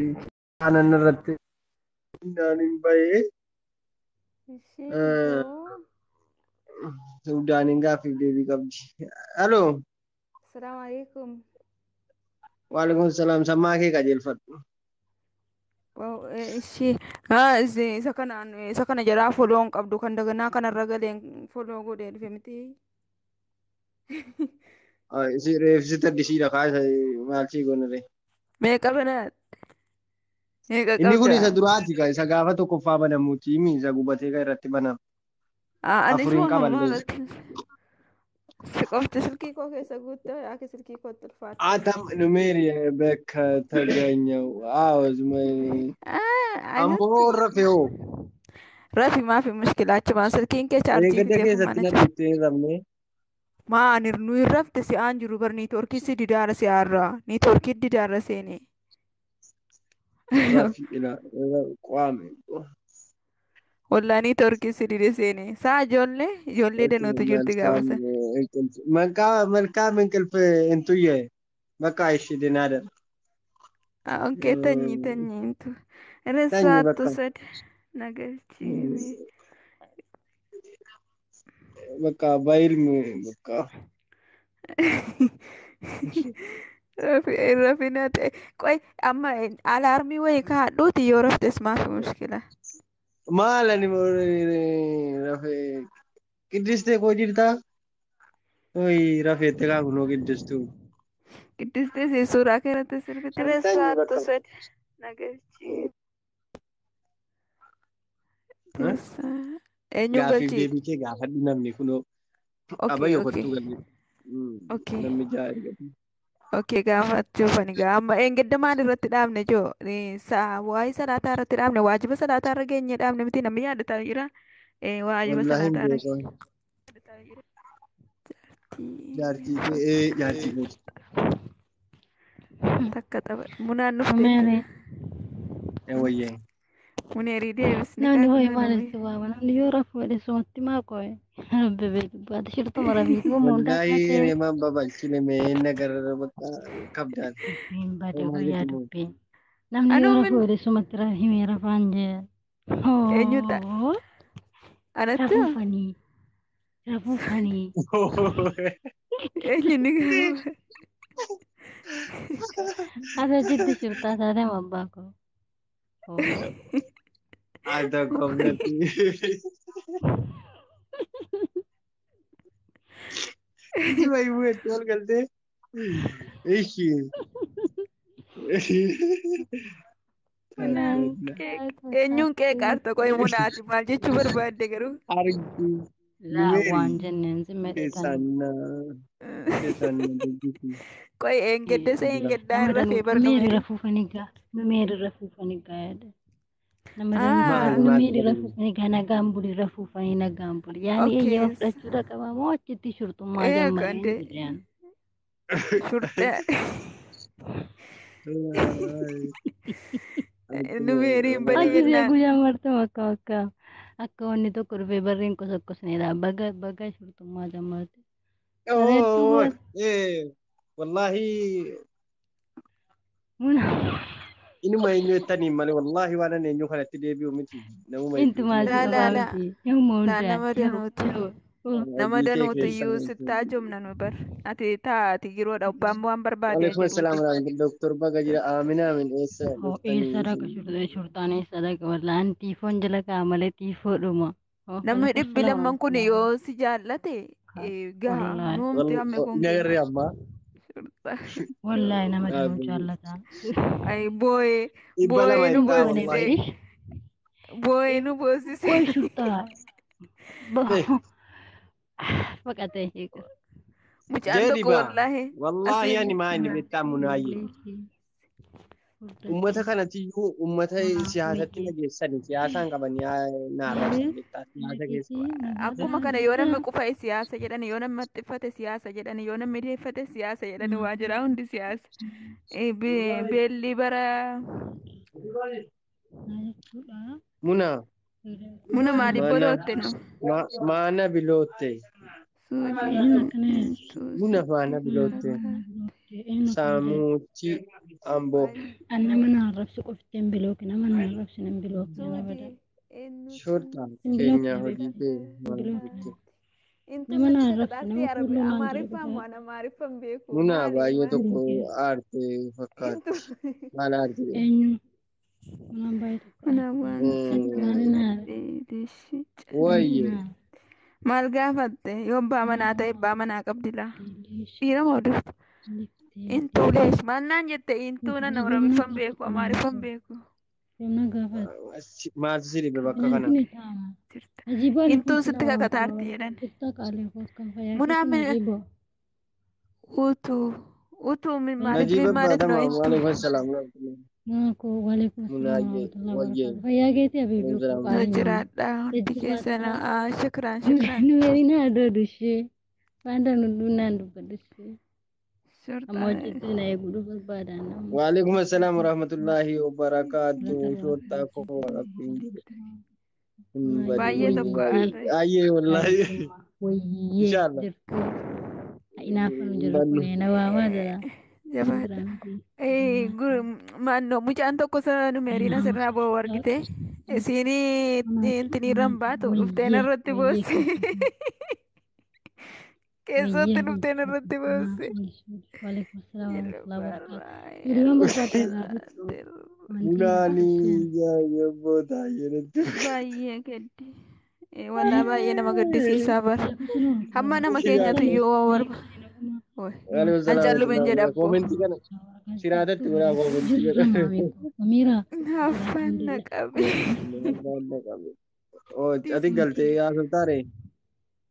kanan irratti hundaan hin bahee hundaan hin gaaffiif deebii qabdi. Aloo, Assalamu alaikum. waalaikum salaam sammaa kee qajeelfadhu. Isa kana jalaa foloon qabdu kan daganaa kanarra galeen foloo godhee dhufe miti. Reefsita disiidha kaasa maalchii gonire. Meeqa banaat? Meeqa Inni kun qabda? isa duraati ka isa gaafa tokkoffaa banamuuti isa gubatee kan irratti banama. Ani Afuriin isuma qaballee. maalatti si qofti silkii koo keessa guuttee yaa silkii koo tulfaatti. Atam numeeri bakka tagaanyau. Ammoo rafeoo. Rafi maafi mushkilaachumaan silkiin kee chaarjii Eeggadda fitee keessatti na dhiittee hin rafne. Maan nu hin rafte si aan jiru bar niitoorkii si didaara si aarraa niitoorkii didaara seene. Rafi ila qaame. Wallaa niitoorkii si dide seene. Saa ijoollee danuutu jirti gaafasa. መልካም እንቅልፍ እንቱዬ በቃ እሺ ደህና ደር Okay, tanyiintu. Resaattu sad nagalchiime. በቃ ባይልም በቃ Rafina ta'e. Qoy amma alaarmii wayii kaadhuuti yoo raftes maafi mushkila. maal ani rafee qiddistee koo jirtaa oyi rafeette kaa kunoo qiddistuu Qiddistee si suuraa keerratti sirbitti resaattu sad nagalchiime. Eenyu gaafiif galchii? deebii kee gaafadhu namni kunoo abayyo kottuu galee namni jaa ergatu. Okay, gaafachuu fani amma eengedda maal irratti dhaabne joo waa'ee salaataa irratti dhaabne waajiba salaataa irra geenye dhaabne miti namni yaadataa jira waajiba Wallaahi salaataa irra beekan jaartii kee jaartii kooti. takka tapha munaan nuftee Wayyee. muneerii deebisne namni ho'i maalitti waama namni yoo rafu fedhe sumatti maa qo'e rabbi beeku baata shirtu marabiitu Wallaahi neemaan babalchine mee nagarra bakka kabdaan. dubbiin bada guyyaa dubbiin namni yoo rafu fedhe sumatti himee rafaan jee eenyuudha anatti rafuufanii eenyuni asa jiddi shirtaa taate abbaa koo Ada komnati. Ini mah ibu itu kan deh. Ishi. eenyuun qee qaarta qoy munaati maal jechuu barbaadde garuu Argi. laa waan jenneen simmeedhaan qoy eengedda isa eengeddaa irra fee meeri barnume rafuufanii gaa meeri rafuufanii gaa yaada meeri rafuufanii gaa nagaan bulii rafuufanii nagaan bulii yaani eeyyama fudhachuudha qaba moo achitti shurxummaa jammareen jedhan shurxee numeeriin badii Akkasii jennaan guyyaa martuu akka wanni tokko dhufee barreen qosaqqosneedha baga shurxummaa jammarte. Oh, wallahi ini mah eenyu ettanii malee wallahi waan ani eenyu kanatti deebi'u miti namuma Intu maal nama danuutu iyyuu sittaa jumna nu bar ati taati yeroodha abbaan waan barbaade Waalaikum assalam warahmatullahi doktor baga jira amin amin eessa eessa dhaqa shurxaan eessa dhaqa wallaan tiifoon jala ka'a malee tiifoo dhuma. namni dhibbi lamman kun yoo si jaallate gaa nuumti hamme kun nagarree amma wallaahi nama danuu jaallata. ay booyee nu boosise booyee nu boosise Woy shurxaa baqatee hiika. mucaan tokko wallahi ani maa inni beektaa munaayyee ummata kanatiyyuu ummata siyaasatti nageessani siyaasaan qabanii naarrabsan beektaa siyaasa keessa akkuma kana yoo namni qufa'e siyaasa jedhani yoo namni maxxiffate siyaasa jedhani yoo namni deeffate siyaasa jedhani waa jira hundi siyaasa beelli bara muna maaliif bolootte no maana bilootte muna maana bilootte saamuuchi Amboo. Anna mana arrabsu qofteen bilookin nama na arrabsin hin bilookin ana bada. Shortaa Hin keenya bilookin hojii habiibti. kee Hin maal bilookin. jechuun. Nama na arrabsu nama fuullee maal jedhu Munaa baay'ee tokko bilookin. aarte fakkaatti. Maal aarte? Eenyu munaan baay'ee tokko maali naare Wayye. Maal gaafatte yoo abbaa manaa ta'e abbaa manaa qabdi laa. Dhiira moo durba? Intuuleesh maal naan jette intuu nan Oromiffan beeku Amaariffan beeku. Yoomna gaafate. Maaltu si dhibe bakka kana? Kanaafin taa'ama. Ajibaa Intuu sitti kakataarti jedhan. Kuttaa qaalee koo kan fayyaa Munaa keessumaa min ajiboo. utuu min Najib maaliif Abbaa noo Waalaikum intuu. Salaam. Maako waalaikum Munaa salaam jee warahmatullahi wayyee. wabarakatuh. Fayyaa keetii habiibii koo Salaam. Noo qaaliin jiraadha hundi keessana shukran. Numeeriin haadha dushee. Waanta nundunaan dubbadhu ishee. Amma hojjettee na eeguudhu barbaadaan nama. Waalaikum Salaam warahmatullahi wabarakatuh. Shortaa koo rabbiin jedhe. Baay'ee tokko aarre. Ayyee wallahi. Wayyee Inshallah. jirtu. Inaafan jiru kunee na waamaa jira. Jabaadha. Maannoo mucaan tokko numeeriin asirraa boo argite. Isiinii intiniirran baatu dhufteen irratti boosse. Keessatti dhufteen irratti boosse. Waalaikum salaam warahmatullahi wabarakatuh. Hiriyoon barbaadaa Munaanii yaayyaboota jedhamtu. Baay'ee gaddi. Wallaa baay'ee nama gaddisiisaa bara. Hamma nama keenyatu yoo warba. An callumen jedha abbo. Koomentii kana siraatatti biraa koomentii jedha. Amiira. Afaan na qabe. Ati galtee haasoftaare?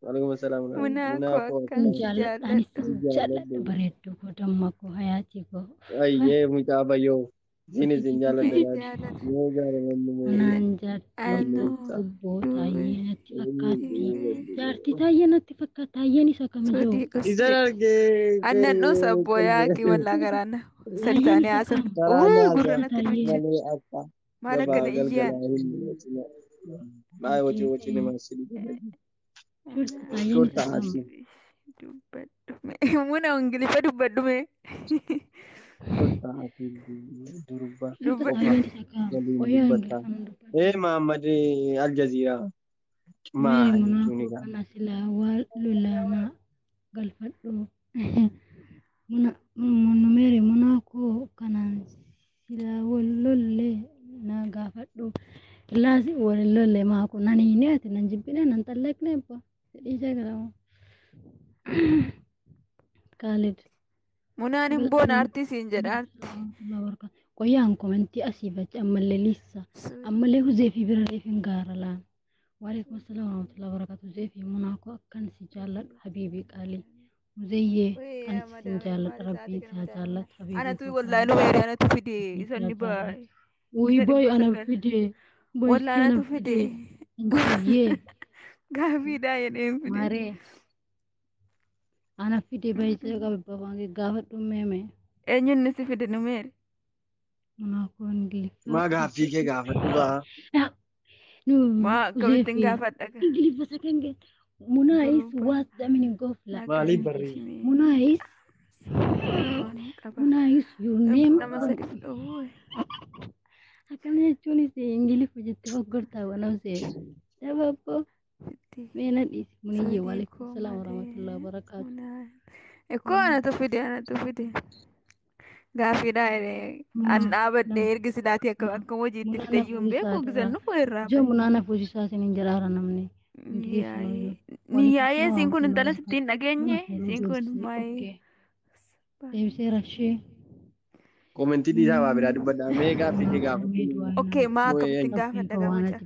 Waalaikum salaam. Munaa koo akkan Jaalladha bareedduu koo damma koo hayaatii koo. Ayyee mucaa bayyoo. Isinis hin jaalladha. Yoo jaallatannu Naan jaaddu obboo taayyee natti fakkaatti. Jaartii taayyee natti fakkaatti. Taayyeen isa kamiyoo. Isan argee. Annan dhus abboo yaaqi wallaa garaana. Sadi taanee haasaf. Gurra natti ducha. Maal akkana iyyaan. Baay'ee wajjin wajjin nama asii. Taayyeen isa kam. Dubbadhu. Muna ingiliffa dubbadhu mee. Muhammad Al Jazeera. Kana silaa waa lolaana galfadhu. Numeeri munaa koo kanaan silaa wal lolle na gaafadhu. Laasi wal lolle maako naniini ati nan jibbine nan xallaqne abba. Fedhii jagalamu. Khalid. Munaan hin boona artiisiin jedha arti. Qoyaan komentii asii bachi ammallee lissa. Ammallee huzee fi biraree fi gaara laan. Waalaikum salaam warahmatullahi wabarakatuh. Huzee fi munaa koo akkan si jaalladhu habiibii qaalii. Huzeeyyee kan si jaalladhu rabbii isaa jaalladhu habiibii. Anatu wallaahi numeeri anatu fide isanni baay'ee. Wuyi boy ana fide. Wallaahi anatu fide. Intiyyee. Gaafiidhaa jedheen fide. Maree. Ana fide baay'ee qababaan gaafadhu meeme. Eenyuun si fide numeeri? Munaa koo ingiliffa. Maa gaaffii kee gaafadhu baa. Maa kamittiin gaafadha? Ingiliffa second get. Munaa is what the meaning of life. Maaliif barree? Munaa is your name. Nama sadi fudhu. Akkana jechuunis ingiliffa jettee faggortaa wanaasee. Dababbo. Meena dhiisi muniyyee waalaikum salaam warahmatullahi wabarakatuh. Ekkoo anatu fide. Gaafiidhaa an dhaabadhee ergi silaatii akka hojiitti fide iyyuu hin beeku gisannu foo irraa. Joo munaan afuusisaa isin hin jiraara namni. Niyyaayee isiin kun intala sittiin dhageenye isiin kun maayee. Deebisee rashee. Koomentii dhiisaa waa biraa dubbadhaa. Mee gaaffii kee gaafadhu. Okay, maa akkamittiin gaafadha gaafachaa.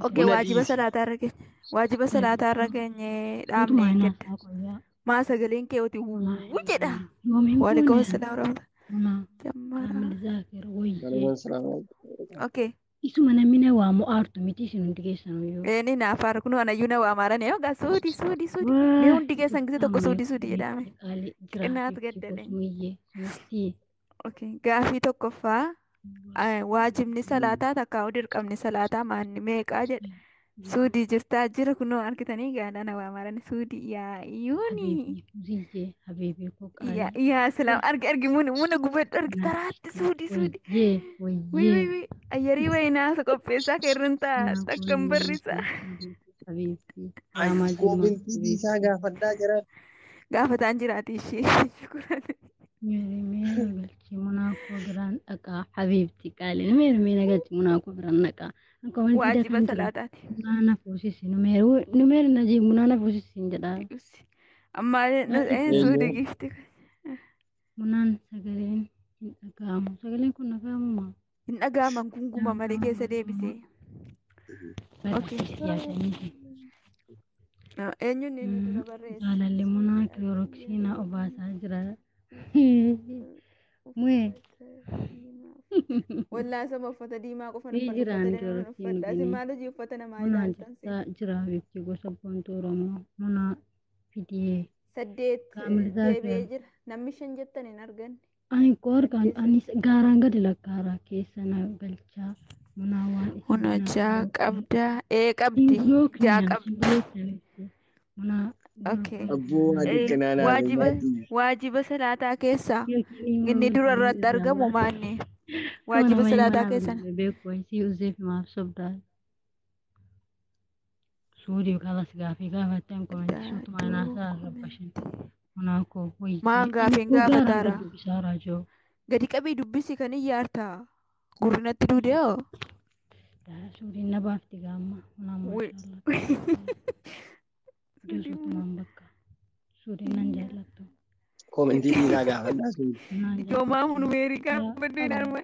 Okay, waajiba salaataa irra geenye. Waajiba salaataa irra geenye dhaabnee jedha. Maa sagaleen kee oti wuu jedha. Waalaikum salaam warahmatullahi. Okay. Isuma namni na waamu aartu miti isin hundi keessan iyyuu. Ni naaf aar kun anayyuu na waamaaran yoo gaa suudi. Mee hundi keessan gise tokko suudi jedhame. Qinnaat gaddane. Okay, gaafii tokkoffaa waajibni salaataa takkaa dirqamni salaataa maanni meeqaa jedha. Suudii jirtaa jira kunoo argitanii gaadha na waamaran suudii yaa yuuni. Habiibii Fuziyye Habiibii koo Yaa qaalii. yaa salaam argi muna gubadhu argi taraatti suudii. Wayyee Ayyarii wayinaa qopheessaa keerran ta'a takkan barrisa. Habiibii Ay, Raamaa koomentiitii isaa gaafadhaa jira. Gaafataan jiraati ishee. Meermee nagalchi munaakoo biraan dhaqaa Habiibti qaalii meermee nagalchi munaakoo biraan dhaqaa. Waajiba salaataati. Munaana fuusisi numeer najii munaana fuusisiin jedhaa. Amma suudii gifti. Munaan sagaleen hin dhaga'amu. Sagaleen kun dhaga'amu maa? Hin dhaga'aman gunguma malee keessa deebisee. Eenyuun inni dura barreessa? Jaalalli munaa kilooroksiinaa obaasaa jira. Mu'ee. Wallaasama uffata diimaa qofa Ni jiraan uffata. Asin maal hojii uffata namaa Munaa ilaaltan? jirtaa jira bifti gosa boontuu Oromoo. Munaa fidiyee. 8 deebi'ee jira. Namni 5 jettan hin arganne. Ani qoorqaan anis gaaraan gadi lakkaaraa keessa na galchaa. Munaa waan isin Huna jaa qabdaa. Qabdi. Jaa qabdi. Munaa. Okay. Abbuu adii kanaanaa Waajiba salaataa keessaa inni dura irratti argamu maanni? Waajiba salaataa keessaa. Beeku isii uzeef maaf sobdaa. Suudii kalas gaafii gaafatteen koomentiisuutu maanaasaa rabbashin. Munaakoo wayii. Maan gaafiin gaafataara? Dubbisaara joo. Gadi qabii dubbisi kan iyyaarta. Gurrinatti duudee. Suudiin na baafti gaamma. Munaa maashaallah. Jesuutumaan bakka. Suudiin nan jaallattu. Koomentiitii isaa gaafadhaa suudii. Joomaa numeerii gaafadhu hin arma.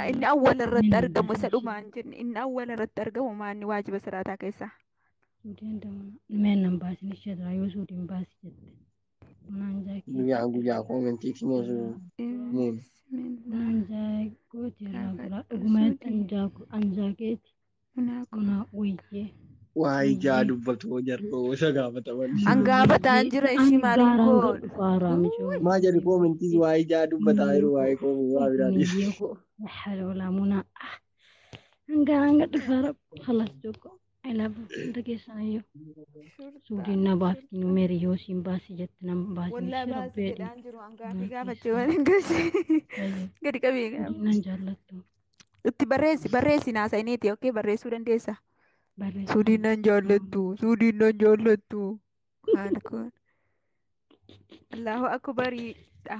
Inni awwala irratti argamu isa dhumaan jenne. Inni awwala irratti argamu maanni waajiba salaataa keessaa? Suudiin damana. Nimeen nan baasin ishee dura yoo suudiin baasi jette. Munaan jaakii. Guyyaa koomentiitii moosu. Munaan jaakooti irraa gura. Dhugumeetti anjaakeeti. Munaa wayyee. Waa ijaa dubbatu jarroo isa gaafataman. Angaafataan jira ishii maaliin godhu? Maa jedhu koomentiis waa ijaa dubbataa jiru waa'ee koomentii waa biraatis. Haala walaa munaa. Hanga dhufaara halas joko. Ilaabu hunda keessan ayyoo. Suudiin na baafti numeeri yoo siin baasi jette nama baasi. Wallaa baasi jedhaan jiru hangaafii gaafachuu waliin galchee. Gadi qabii. Nan jaallattu. Itti barreessi naasa'iniiti okkee barreessuu dandeessa. Suudiin nan jaallattu. Haala kun. Allahu akbariidha.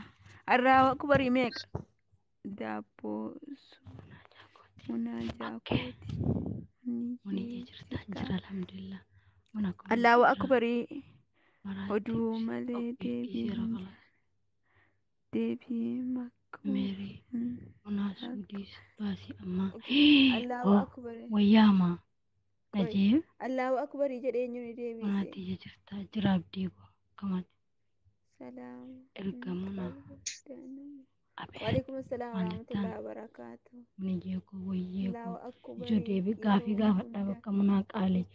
Allahu akbarii meeqa? Daabboo munaa jaakooti. Munii jirta jira alhamdulillah. Allahu akbarii. Oduu malee deebii makkuu. Meerii. Munaa suudiis baasii ammaa. Allahu akbarii. Wayyaamaa. Najib. Allahu akbarii jedhee eenyuun deebise. Munaatii jirta jira abdii koo kamati. Salaam. Ergamuna. Waalaikum assalam warahmatullahi wabarakatuh. Muni jeekoo wayyee koo ijoo deebii gaafii gaafadhaa bakka munaa qaalee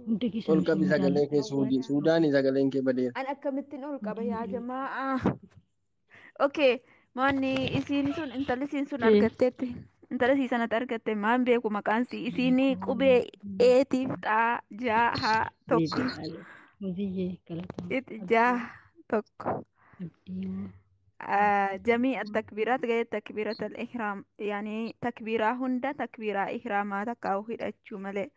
hundi keessan. Ol qabi sagalee kee Suudaanii sagaleen kee badeera. An akkamittiin ol qaba yaa jamaa. Okay, maanni isiin sun intalli isiin sun argatteetti. Intala isii sanatti argatte maan beeku maqaan isii isiin qubee eetiif xaa jaa haa tokko. Muziyyee galata. Jaa tokko. Abdii. جميع التكبيرات غير تكبيرة الإحرام يعني تكبيرة هندا تكبيرة إحرامات كاوهيد أجمل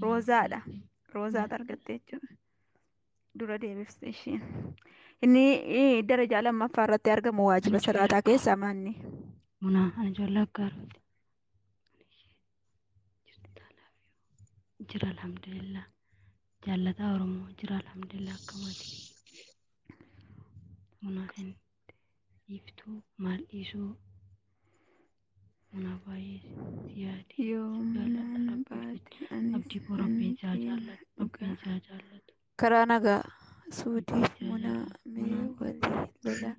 روزا ترقتيجو دورا دي بفستيشين إني درجة لما فرت يرجع مواجبة صلاة كيسا ماني منا أنا جل كارت جرى الحمد لله جل دارمو جرى الحمد لله كماتي منا Iftu mal isu munabai siadi يوم abdi korabbi jajalat abdi jajalat karanaga sudi muna me wali lola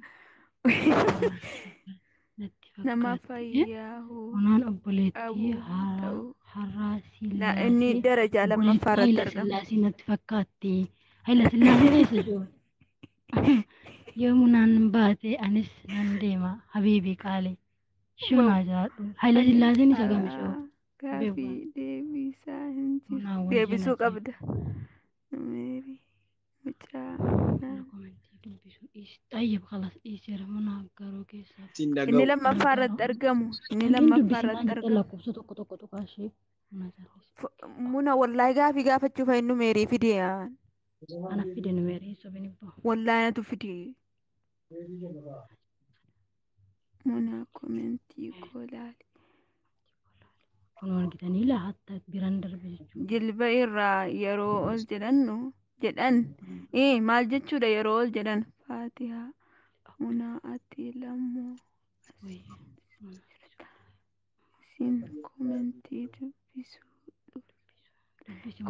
nama fayyahu munan obboleetti harasi la inni daraja lamma farat silasi natti fakkaatti hayla silasi eessa jiru yoo munaan baate anis nan deema habiibii qaalee shunaa jaadhu hayla sillaaseen isa gamishoo gaafii deebisaa hin deebisuu qabda. طيب خلاص يصير مناقرة كيسا inni lammaffaa irratti argamu inni lammaffaa irratti argamu muna wallaahi gaafii gaafachuuf hin numeerii fide أنا في دنيا سبني بو wallaahi natu fide muna komentii koolaali كنون كده نيلا حتى بيرندر بيجو jilba irraa yeroo ol jedhan maal jechuudha yeroo ol jedhan faatihaa muna ati lammoo isin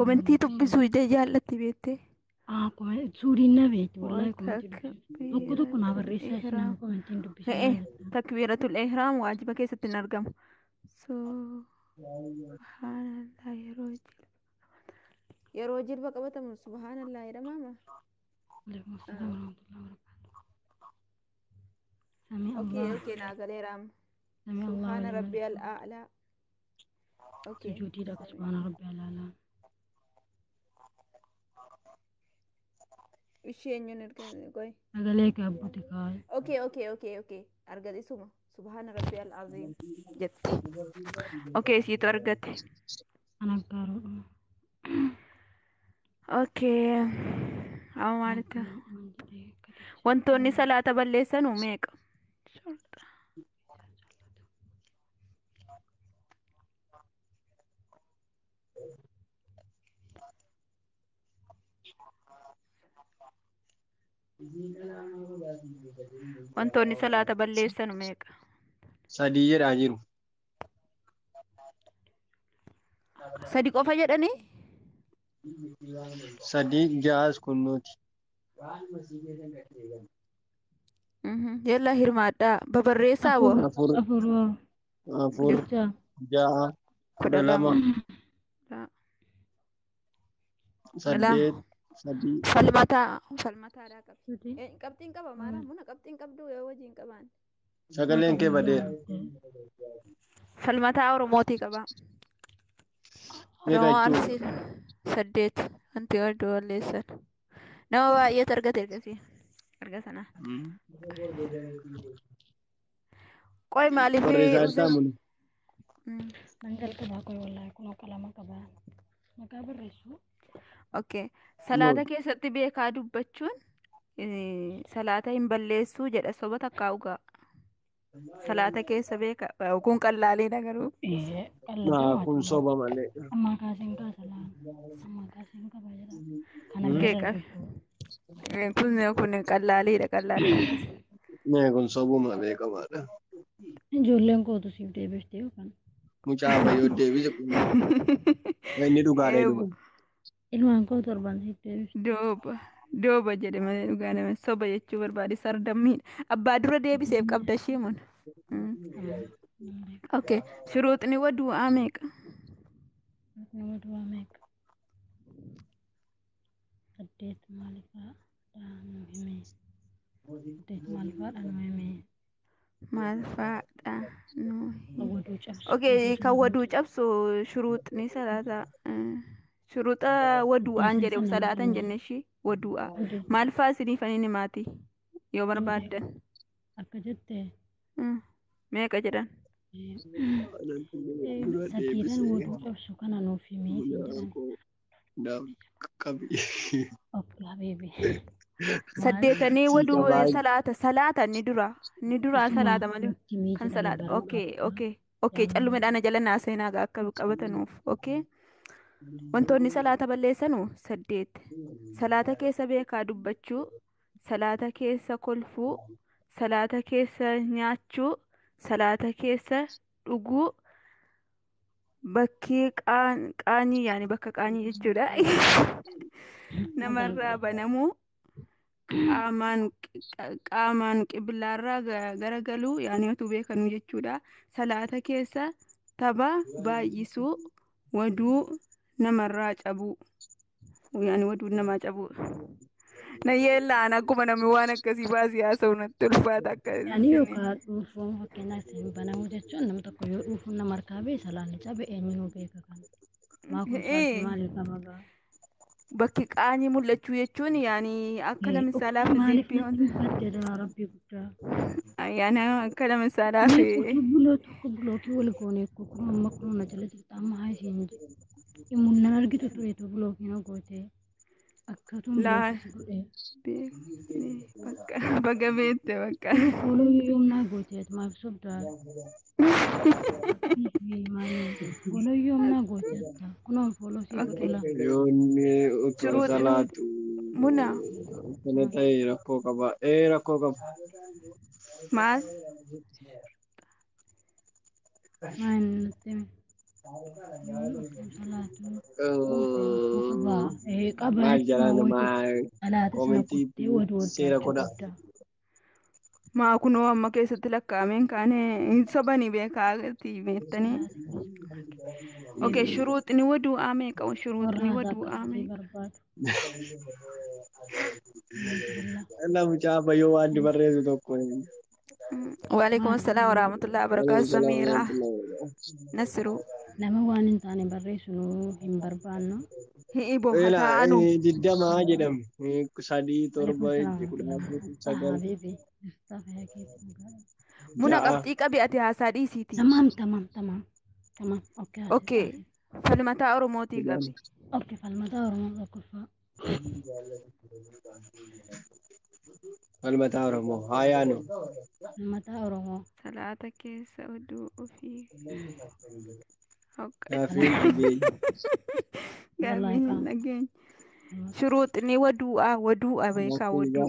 komentii dubbisuu ija jaallatti beektee كمان سوري النبي والله كنت كنا بريسة شنو كمان تندو بيسا takbiiratul ihraam waajiba keessatti hin argamu subhaanallah yeroo jilba qabatamu subhaanallah jedhama عليكم السلام ورحمة الله وبركاته سمع الله okay naagaleeraam سمع الله subhaana ولمن rabbiyal a'laa okay سجودي لك سبحان ربي الأعلى isheenyuun goy أقليك أبوتي كاي okay argate suma subhaana rabbiyal aziim jetti okay siitu argate أنا قارو okay amma maalita wantoonni salaata balleessanu meeqa wantoonni salaata balleessanu meeqa Sadii jedhaa jiru. sadi qofa jedhanii Sadii ja'as kunnuuti. yalla hirmaadhaa babarreessaa boo Afur, afur, جبتا ja'a, kudha lama saddeet, sadii. falmataadhaa سودي qabxiin qaba maara muna qabxiin qabdu yoo wajjin qabaan Sagaleen kee badeera. falmataa oromootii qaba Meeqa oromoo jechuudha? arsii saddeet wanti hedduu balleessan nama baay'eetu argate ergasii erga sana qoy maaliif Barreessaa addaa muni. ننقل كذا كوي والله يكونوا كلام كذا مقابل رسو okay salaata keessatti beekaa dubbachuun salaata hin balleessuu jedha soba takkaa ugaa salaata keessa beeka kun qallaaliidha garuu إيه Kun soba malee. أما كاسين كاسلام أما كاسين كباجرا أنا Okay, جرب kun qallaaliidha qallaaliidha Mee kun sobuma beekamaadha. ijoolleen kootu siif deebiftee yookaan Mucaa bayyoo deebise kun inni dhugaadha dhuga. ilmaan koo torban siif deebifte dooba jedhe malee dhugaa nama soba jechuu barbaade sardammiidha abbaa dura deebiseef qabda ishee mun okay shuruuxni wadu'aa meeqa nama du'aa meeqa saddeet maalifaa dhaanu himee saddeet maalifaadha nu himee maal fa'aadha waduu cabsu okay kan waduu cabsu shuruuxni salaata shuruuxa wadu'aan jedhe salaatan jenne ishii wadu'aa maal fa'a isiniif ani maati yoo barbaaddan akka jette meeqa jedhan saddeetan waduu cabsu kana nuuf himee jedhan ok habiibi saddeetanii waduu salaata ni dura salaata malee kan salaata okay callumeedhaan jala naaseenaa akka qabatanuuf okay wantoonni salaata balleessanu saddeet salaata keessa beekaa dubbachuu salaata keessa kolfuu salaata keessa nyaachuu salaata keessa dhuguu bakki qaanii yaani bakka qaanii jechuudha namarraa banamuu qaamaan qiblaarraa garagaluu yaani otuu beekanuu jechuudha salaata keessa tapha baay'isuu waduu namarraa cabuu yaani waduu namaa cabuu nayyeellaan akkuma namni waan akkasii baasii haasa'u natti ulfaata akkasii yaani yookaan dhuunfaan fakkeenyaaf ittiin banamuu jechuun namni tokko yoo dhuunfuun nama harkaa bee salaanni cabe eenyuun beeka kan Maakun saalti maaliif qabagaa? bakki qaanii mul'achuu jechuun yaani akka lamisaalaaf Maaliif ziippii natti mufattedha rabbii guddaa? yaani akka lamisaalaaf Utuu buloo tokko bulookii wal goone kun amma kun na jala jirta amma haa isheen immuun nan argitu tureetu bulookii na goote akkatuun laa beeksisi godhe. baga beette bakka Follow yoom naa gooteet maaf sobdaa? Follow yoom naa gooteet kunoon follow sii godhula. Yoonni utuma Shuruu salaatu muna kana ta'e rakkoo qaba. Rakkoo qaba. maal Maan nutti salaatu qaba Maal jalaan salaata sana koomentii qottee wadu seera godha. maa kunoo amma keessatti lakkaa'ameen kaanee hin sobanii beekaati beektanii. Okay, shuruuxni waduu aamee qabu shuruuxni waduu aamee. Mucaa bayyoo waan barreessu tokko. Waalaikum assalam warahmatullahi wabarakatuh. Samira Nasiru. Nama waan hin taane barreessu nu hin barbaannu. Hiibo hataanu. Diddamaa jedhamu. 3 7 9 Muna qabxii qabi ati haasaa dhiisiiti. Tamam. Okay. Falmataa Oromootii qabi. Okay, falmataa Oromoo tokkoffaa. Falmataa Oromoo haa yaanu. Falmataa Oromoo. Salaata keessa oduu ofii. Shuruuxni waduu'a beekaa waduu.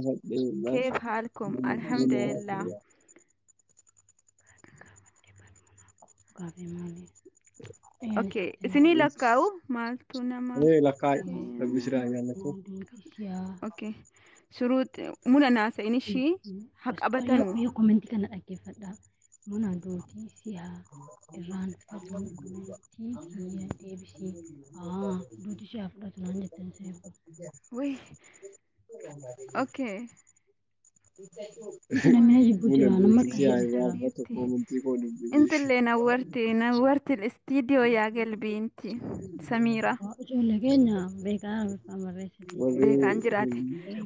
Keef haalkum alhamdulillah. Okay, isinii lakkaa'u maaltu nama? Lakkaa'u rabbisiraa jaallatu. Okay. Shuruuxi muna naasa'in ishii haqabatanu. Yoo komentii kana dhaggeeffadha. Muna duutii siyaa irraan fasuun komentii kiyya deebisii. Duutii siyaa fudhatu naan jettan seefu. Wai. Okay. Namni jibbu jira nama Intillee nawwarti istiidiyoo yaa galbiinti Samiira. Ijoollee keenya beekaan jiraate.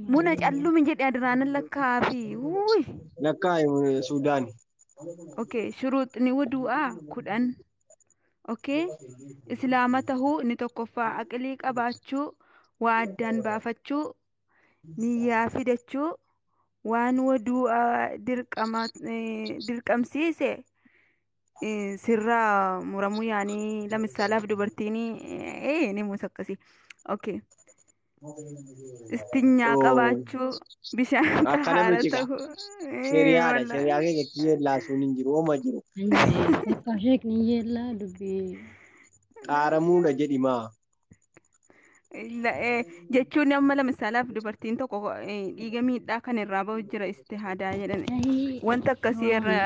Muna callumi jedhe adiraanan lakkaafi. Lakkaa'i Suudaan. Okay, shuruuxni waduu'aa 10. Okay. Islaama tahuu inni tokkoffaa aqilii qabaachuu waa addaan baafachuu niyyaa fidachuu waan waduu dirqamsiise sirraa muramuu yaanii lamisaalaaf dubartiin ni musakkasi. Okay. Istinyaa qabaachuu bishaan tahaara ta'uu. Sheriyaadha. Sheriyaa keessatti yeellaasuun hin jiru. Ooma jiru. Sheekni yeellaa dubbii. Qaaramuudha jedhimaa. Jechuun amma lamisaalaaf dubartiin tokko dhiiga miidhaa kan irraa bahu jira istihaadaa jedhan wanta akkasii irra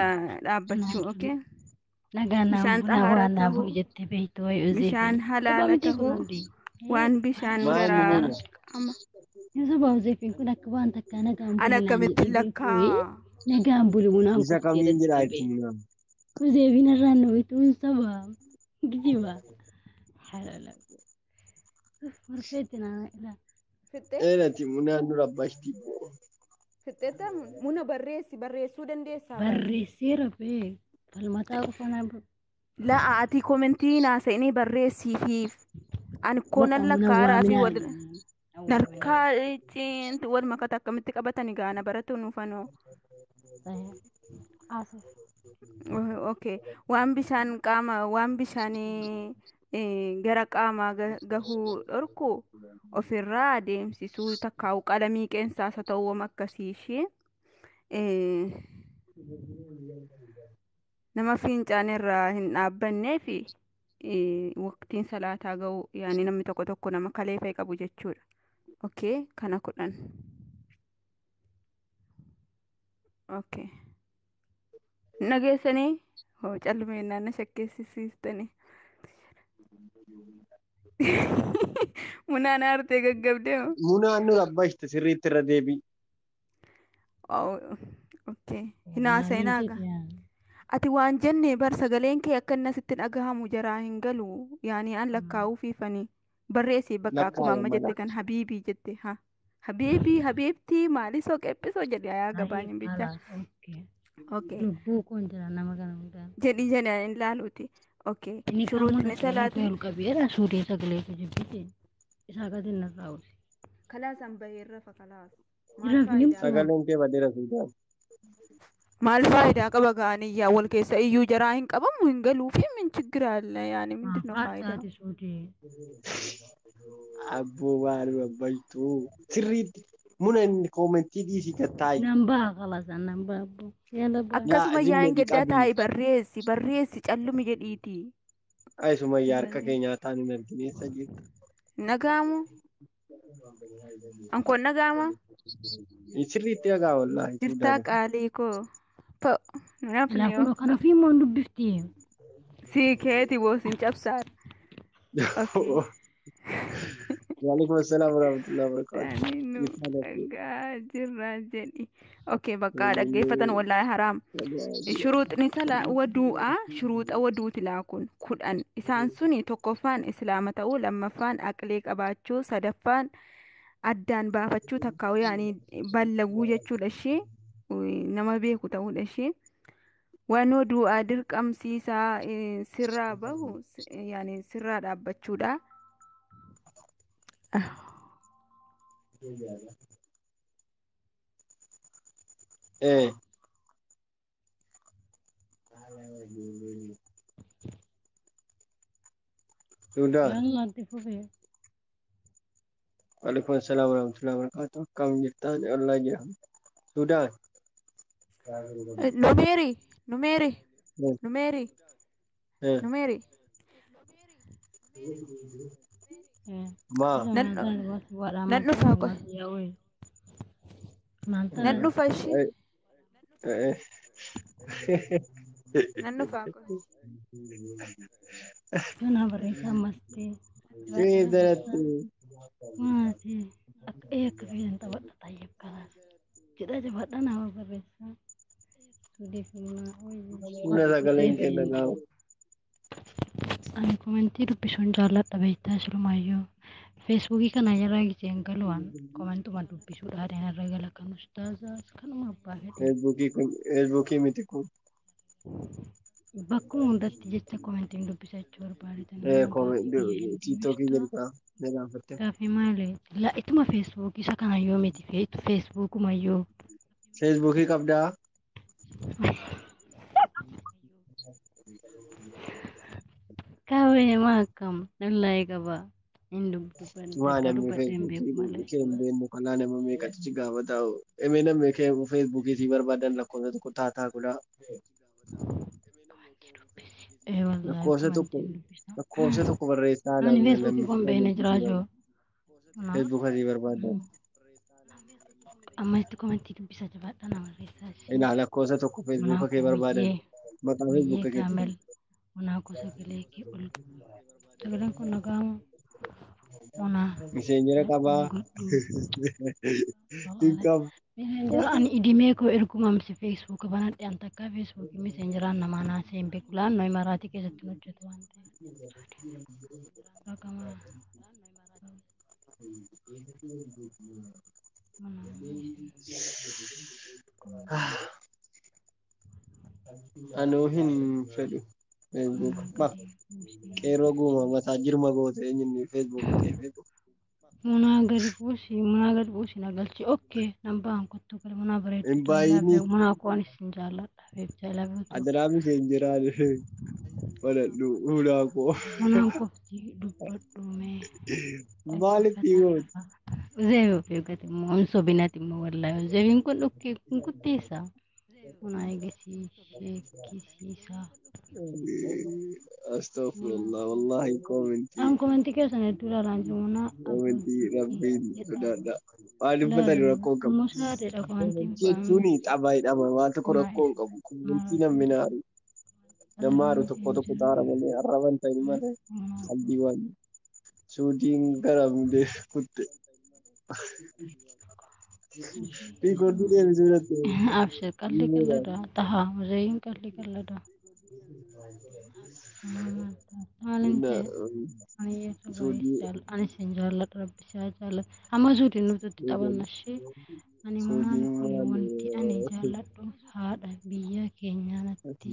dhaabbachuu. Okay. Bishaan xahaara tahuu bishaan halaala tahuu waan bishaan garaa qama. Isa baawuzeefiin kun akka waan takkaa nagaan Ana akkamitti lakkaa? Nagaan buluunaan Isa kamiin jiraatti? Uzeefiin irraan nu bituun sabaa gijiba. Halala. Warfeetti naa ila. Eelati munaan nu rabbashti. Fixeetta muna barreessuu dandeessaa? Barreessee rafee falmataa qofanaa. La'a ati komentii naasa'inii barreessiifiif ani koonan lakkaaraa fi narkaa cinti wal makata akkamitti qabatani gaana baratu nuufanoo. Okay. Waan bishaanii gara qaamaa gahuu dhorku ofirraa adeemsisuu takkaa'u qalamii qeensaasa ta'uu akkasii ishee nama fincaan irraa hin dhaabbannee fi waqtiin salaataa ga'u yaani namni tokko nama kaleefee qabu jechuudha. Okay, kana 10. Okay. Nageessanii hoo callumeennaan na shakkeessisiistanii. Munaan aartee gaggabdee moo? Munaan nu rabbashte sirriitti irra deebi. Okay. Hinaasa hinaaga. ati waan jenne bar sagaleen kee akka inni asitti dhagahamu jaraa hin galu yaani an lakkaa'uu fiifanii barreessi bakka akkuma amma jette kan habiibii jette ha habiibii habiibtii maalisoo qephisoo jedhe ayaa gabaan hin bicha okay lubbuu koon jira nama kana hundaan jedhi jedhe hin laaluuti okay inni shuruutni salaati ol qabeera suurii sagaleetu jibbite isaa gadi narraa'uti kalaasan baheerra fa kalaas sagaleen kee badeera suudaan. maal faayidaa qaba gaaniyyaa wal keessa iyyuu jaraa hin qabamu hin galuu fi min chigiraalle yaani ምንድን ነው faayidaa Abboo maal babbaytu sirriitti muna inni koomentii dhiisii gattaayi. nambaa qalasa nambaa abboo akkasuma yaa hin gaddaa taayi barreessi callumi jedhiiti Ay Sumayyaa harka keenyaa ta'an hin argineessa jirtu. nagaamu ankoon nagaama Sirriitti dhagaa wallaahi. jirtaa qaalii koo laafuma kana fi immoo dubbifti sii keeti boosin cabsaar Waalaikum assalam warahmatullahi wabarakatuh. jirra jedhi okay bakka dhaggeeffatan wallaahi haraam shuruuxni sala waduu'a shuruuxa waduuti laakun kudhan isaan suni tokkoffaan islaama ta'uu lammaffaan aqlee qabaachuu sadaffaan addaan baafachuu takkaa'u yaani ballaguu jechuudha ishee nama beeku ta'uudha ishee waan waduu'aa dirqamsiisaa sirraa bahu yaani sirraa dhaabbachuudha. Sudah. Sudah. Waalaikumsalam warahmatullahi wabarakatuh. Kamu jirtan Allah ya. Sudah. Numeri. Ma. Nan dhufa qoy. Nan dhufa ishee. Nan dhufa qoy. Kana barreessaa mastee. Sidarati. Maati. Akka fiidan taphadha taayyeef kanaas. Jedha jabaadha nama barreessaa. Una sagaleen kenna gaafa. Ani komentii dubbisuun jaalladha beektaa silumayyuu. Feesbuukii kana irraa giseen galuun komentuma dubbisuudhaan irra gala kan ustaazaa kanuma abbaa fedhe. Feesbuukii miti kun. Bakkuma hundatti jecha komentiin dubbisachuu barbaadatan. Tiiktookii jalqaba ni gaafatte. Gaaffii maali? Ituma feesbuukii isa kana yoo miti feesbuukumayyuu. Feesbuukii qabdaa? Kaawee maa akkam lallaayi qaba. Cuma namni Facebook kana nama meeqatti gaafa ta'u eme namni Facebook si barbaadan lakkoofsa tokko taataa kudha lakkoofsa tokko barreessaa namni Facebook kun beene jiraachuu Facebook si barbaadan amma itti komentii dubbisa jabaadha nama barreessaa ina lakkoofsa tokko Facebook kee barbaadan maqaa Facebook kee Una cosa que le que sagaleen kun nagaamu Messenger qabaa. Messenger ani idimee koo ergumamsi Facebook banadhe an takka Facebook messengeraan namaa naasee hin beeku laannoo imaraatii keessatti hojjetu waan ta'eef. Anuu hin fedhu. Facebook bak qeerroo guuma mataa jirma goote eenyuun Facebook ta'e Munaa gadi buusi nagalchi okay nambaan kottu kale munaa bareedu munaa koonis hin jaalladha jaalladha adaraami seenjeraan waladhu munaa koo munaan kofti dubbadhuumee maaliif dhiigooti zeebi of eeggate immoo hin sobinati immoo wallaahi zeebiin kun dhukkee kun kutteessa munaa eeggisiisa Astaghfirullah wallahi komentii keessan hedduu ilaalaan jiruna komentii rabbiin sodaadha waan dubbatani rakkoon qabu musaateedha komentiin jechuun xabaayidhama waan tokko rakkoon qabu komentii namni naaru namaaru tokko taara malee arraban ta'in malee qalbii waan suudiin gara hundee kutte Riikoordi deebisuu dhatte. Abshir qalli qalladha. Tahaa muzayin qalli qalladha. Maalin ta'e ani isin jaalladha rabbi isaa jaalladha. Amma suutiin nuti taphanna ishee ani maal wanti ani jaalladhu haadha biyya keenyaatti.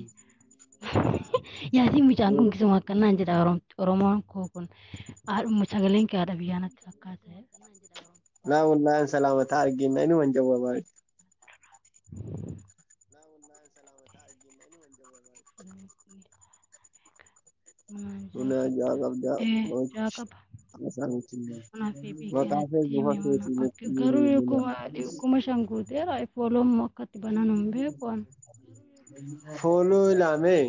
Yaatiin mucaan kun kisuma akkanaan jedha Oromoon koo kun haadhumma sagaleen kee haadha biyyaa natti fakkaata. Laa wallaahi salaamataa argina inni wanjawwa baay'ee. Buna jaa qabdaa. Jaa qaba. Maqaa feesbuuka keetii Garuu kuma shan guuteera fooloon akkatti banan hin beeku. Fooloo ilaamee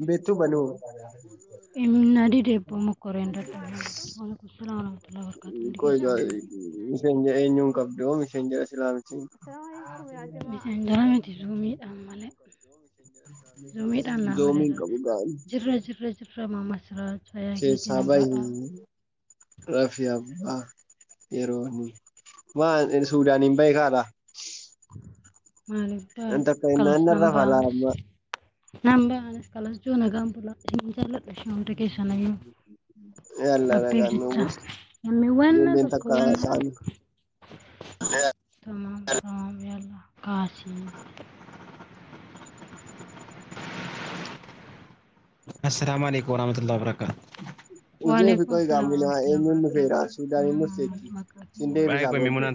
beektuu banuu. Nadi deebbo mokoreen dadhabee. Waalaikumsalam warahmatullahi wabarakatuh. Isheen eenyuun qabdu isheen jala islaamitiin. Isheen jala miti zuumiidhaan malee. Zuumiidhaan naa Zoomiin qabu gaa'e. Jirra maama siraa fayyaa Keessaa bahi rafi abbaa yeroo inni. Maan Suudaaniin bahi kaadha. Maaliif Takka innaan narra falaama. Namba anas kalas joo nagaan bula isin jaalladha ishee hunda keessanayyuu. Yalla nagaan nuuf. Namni waan Ijoolleen takka isaan. Tamam yalla kaasii. Assalamualaikum warahmatullahi wabarakatuh. Ijee fi qoy gaamina eenyuun dhufeera Suudaaniin dhufteetti. Sindee Baik, bisaa kami munan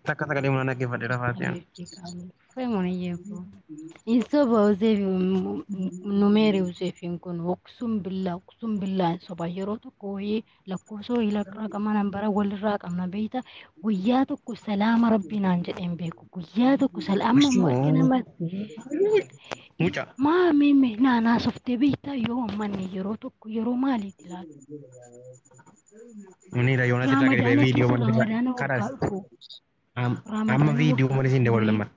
tak kali munan lagi pada rafatnya. Fai moniyyeeko. Inso bauzee numeri useefin kun oqsum billaa soba yeroo tokko wayii lakkoofsa wayii raqama nambara walirraa qabna beeyta guyyaa tokko salaama rabbinaan jedheen beeku guyyaa tokko salaama Mucha. maa mime naanaa softee beeyta yoo manni yeroo tokko yeroo maaliiti laata. Ini dah Yonas cerita dari video mana karas. Amma video mana sih dewa lamat.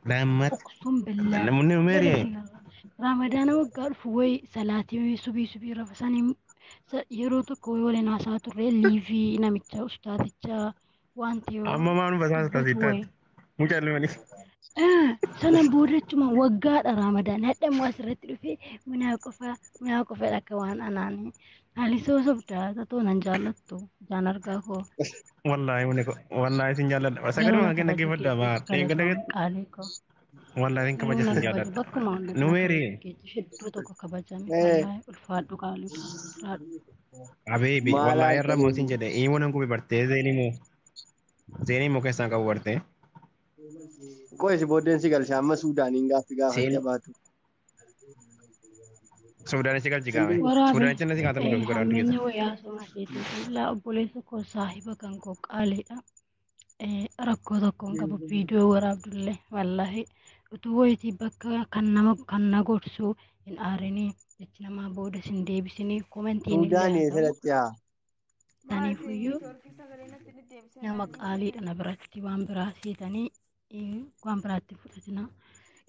Oqsum billaa. Namun numeri. Ramadana waggaa dhufu wayi salaatii subii rafasanii yeroo tokko wayi waliin haasaa turre liivii namicha ustaaticha waan ta'e. Amma maanu basaas taasisaa. Mucha lumani. Sana boodachuma waggaadha Ramadaan hadhamu asirratti dhufee minaa qofa akka waan anaanii. Halisoo sobdaa tatoo nan jaallattu jaan argaa koo. Wallahi sin jalan. Sekarang makin lagi pada mat. Yang kedua qaalii koo. wallahi kan kabaja sin jalan. Bakkuma hundaa Numeri. hedduu tokko kabajame wallahi ulfaadhu qaalii koo. Habibi wallahi irra mootin jedhe iimuun kun bibartee zeenii moo keessaan qabu bartee. Qoy si booddeen si galcha amma Suudaaniin gaaffii baatu. Suudaan si galchi gaame. Suudaan cinna si kaata muudoo fi godhaan Waraabinni wayyaa soma isheetii laa obboleessa koo saahiba kan koo qaaliidha. Rakkoo tokkoon qabu viidiyoo waraabdullee wallahi utuu wayitii bakka kan na gorsu hin aarinii jechi namaa booda sin deebisinii komentiin Suudaanii eessadatti haa. Taniifuyyuu nama qaaliidha na biratti waan biraa seetanii waan biraatti fudhatina.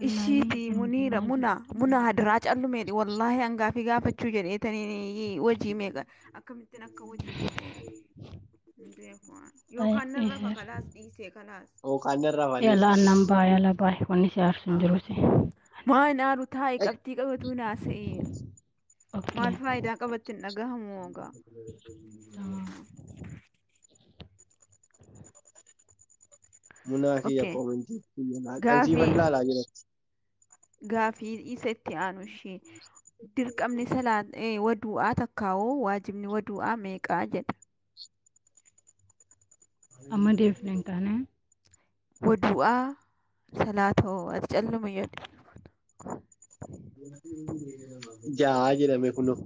Ishiiti muna hadiraa callumeedhi wallaahi hangaafii gaafachuu jedheetanii wajii meeqa akkamittiin akka wajii yookaan narra fakalaas dhiisee kalaas. Yookaan narra falee. Yala annan yala baay wanni si aarsu hin jiruuti. Maa naaru taa'e qabxii qabatu naasa'e. Maal faayidaa qabattiin dhagahamu ogaa. Munaa kiyya koomentii gaafii bal'aa jiratti. Gaafii isa itti aanu ishee dirqamni wadu'aa takkaawoo waajibni wadu'aa meeqaa jedha. Amma deefneen kaane. Wadu'aa salaatoo ati callume jedhe. Ja'a jedhame kunoo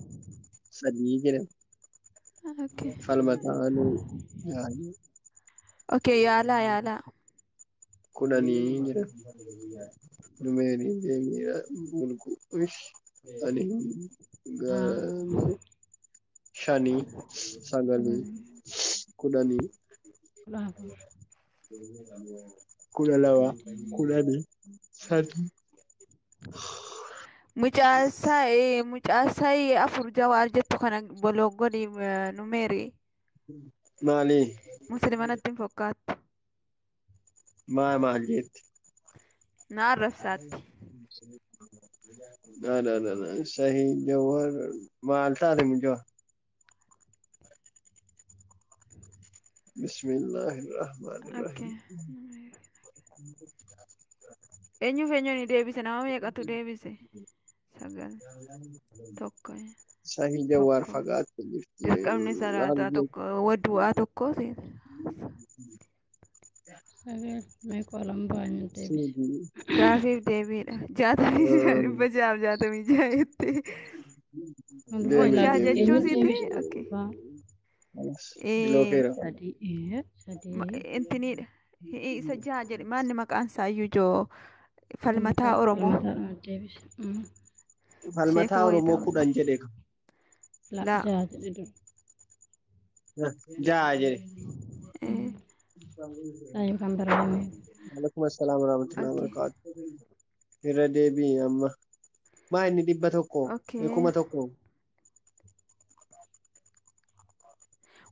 sadii jedhame. Falmataanu Okay yaalaa. Kudhanii jedhame. Numeerii deemiidha bulku ani shanii sagalii kudhanii kudha lama kudhanii sadii. Mucaasaa afur jawaar jettu kana bologgoli numeerii. Maali? مسلمة نتن فكات ما جيت. نعرف ساتي. لا صحيح جوهر ما التالي من جوهر. بسم الله الرحمن الرحيم. Eenyu ni deebise nama meeqatu deebise? 9 tokko. صحيح جوهر فقط. Dirqamni salaataa tokko wadu'aa tokko meeqa lambaan deebise. gaafiif deebiidha. 666 jettee. Jaa jechuun siiti. Intiniidha. Isa jaa jedhe maanni maqaan isaayyuu joo falmataa Oromoo. Falmataa Oromoo kudhan jedhe. Jaa jedhe. Kan biraame. Waalaikum assalam warahmatullahi wabarakatuh. Irra deebii amma. Maa inni 100 1,000.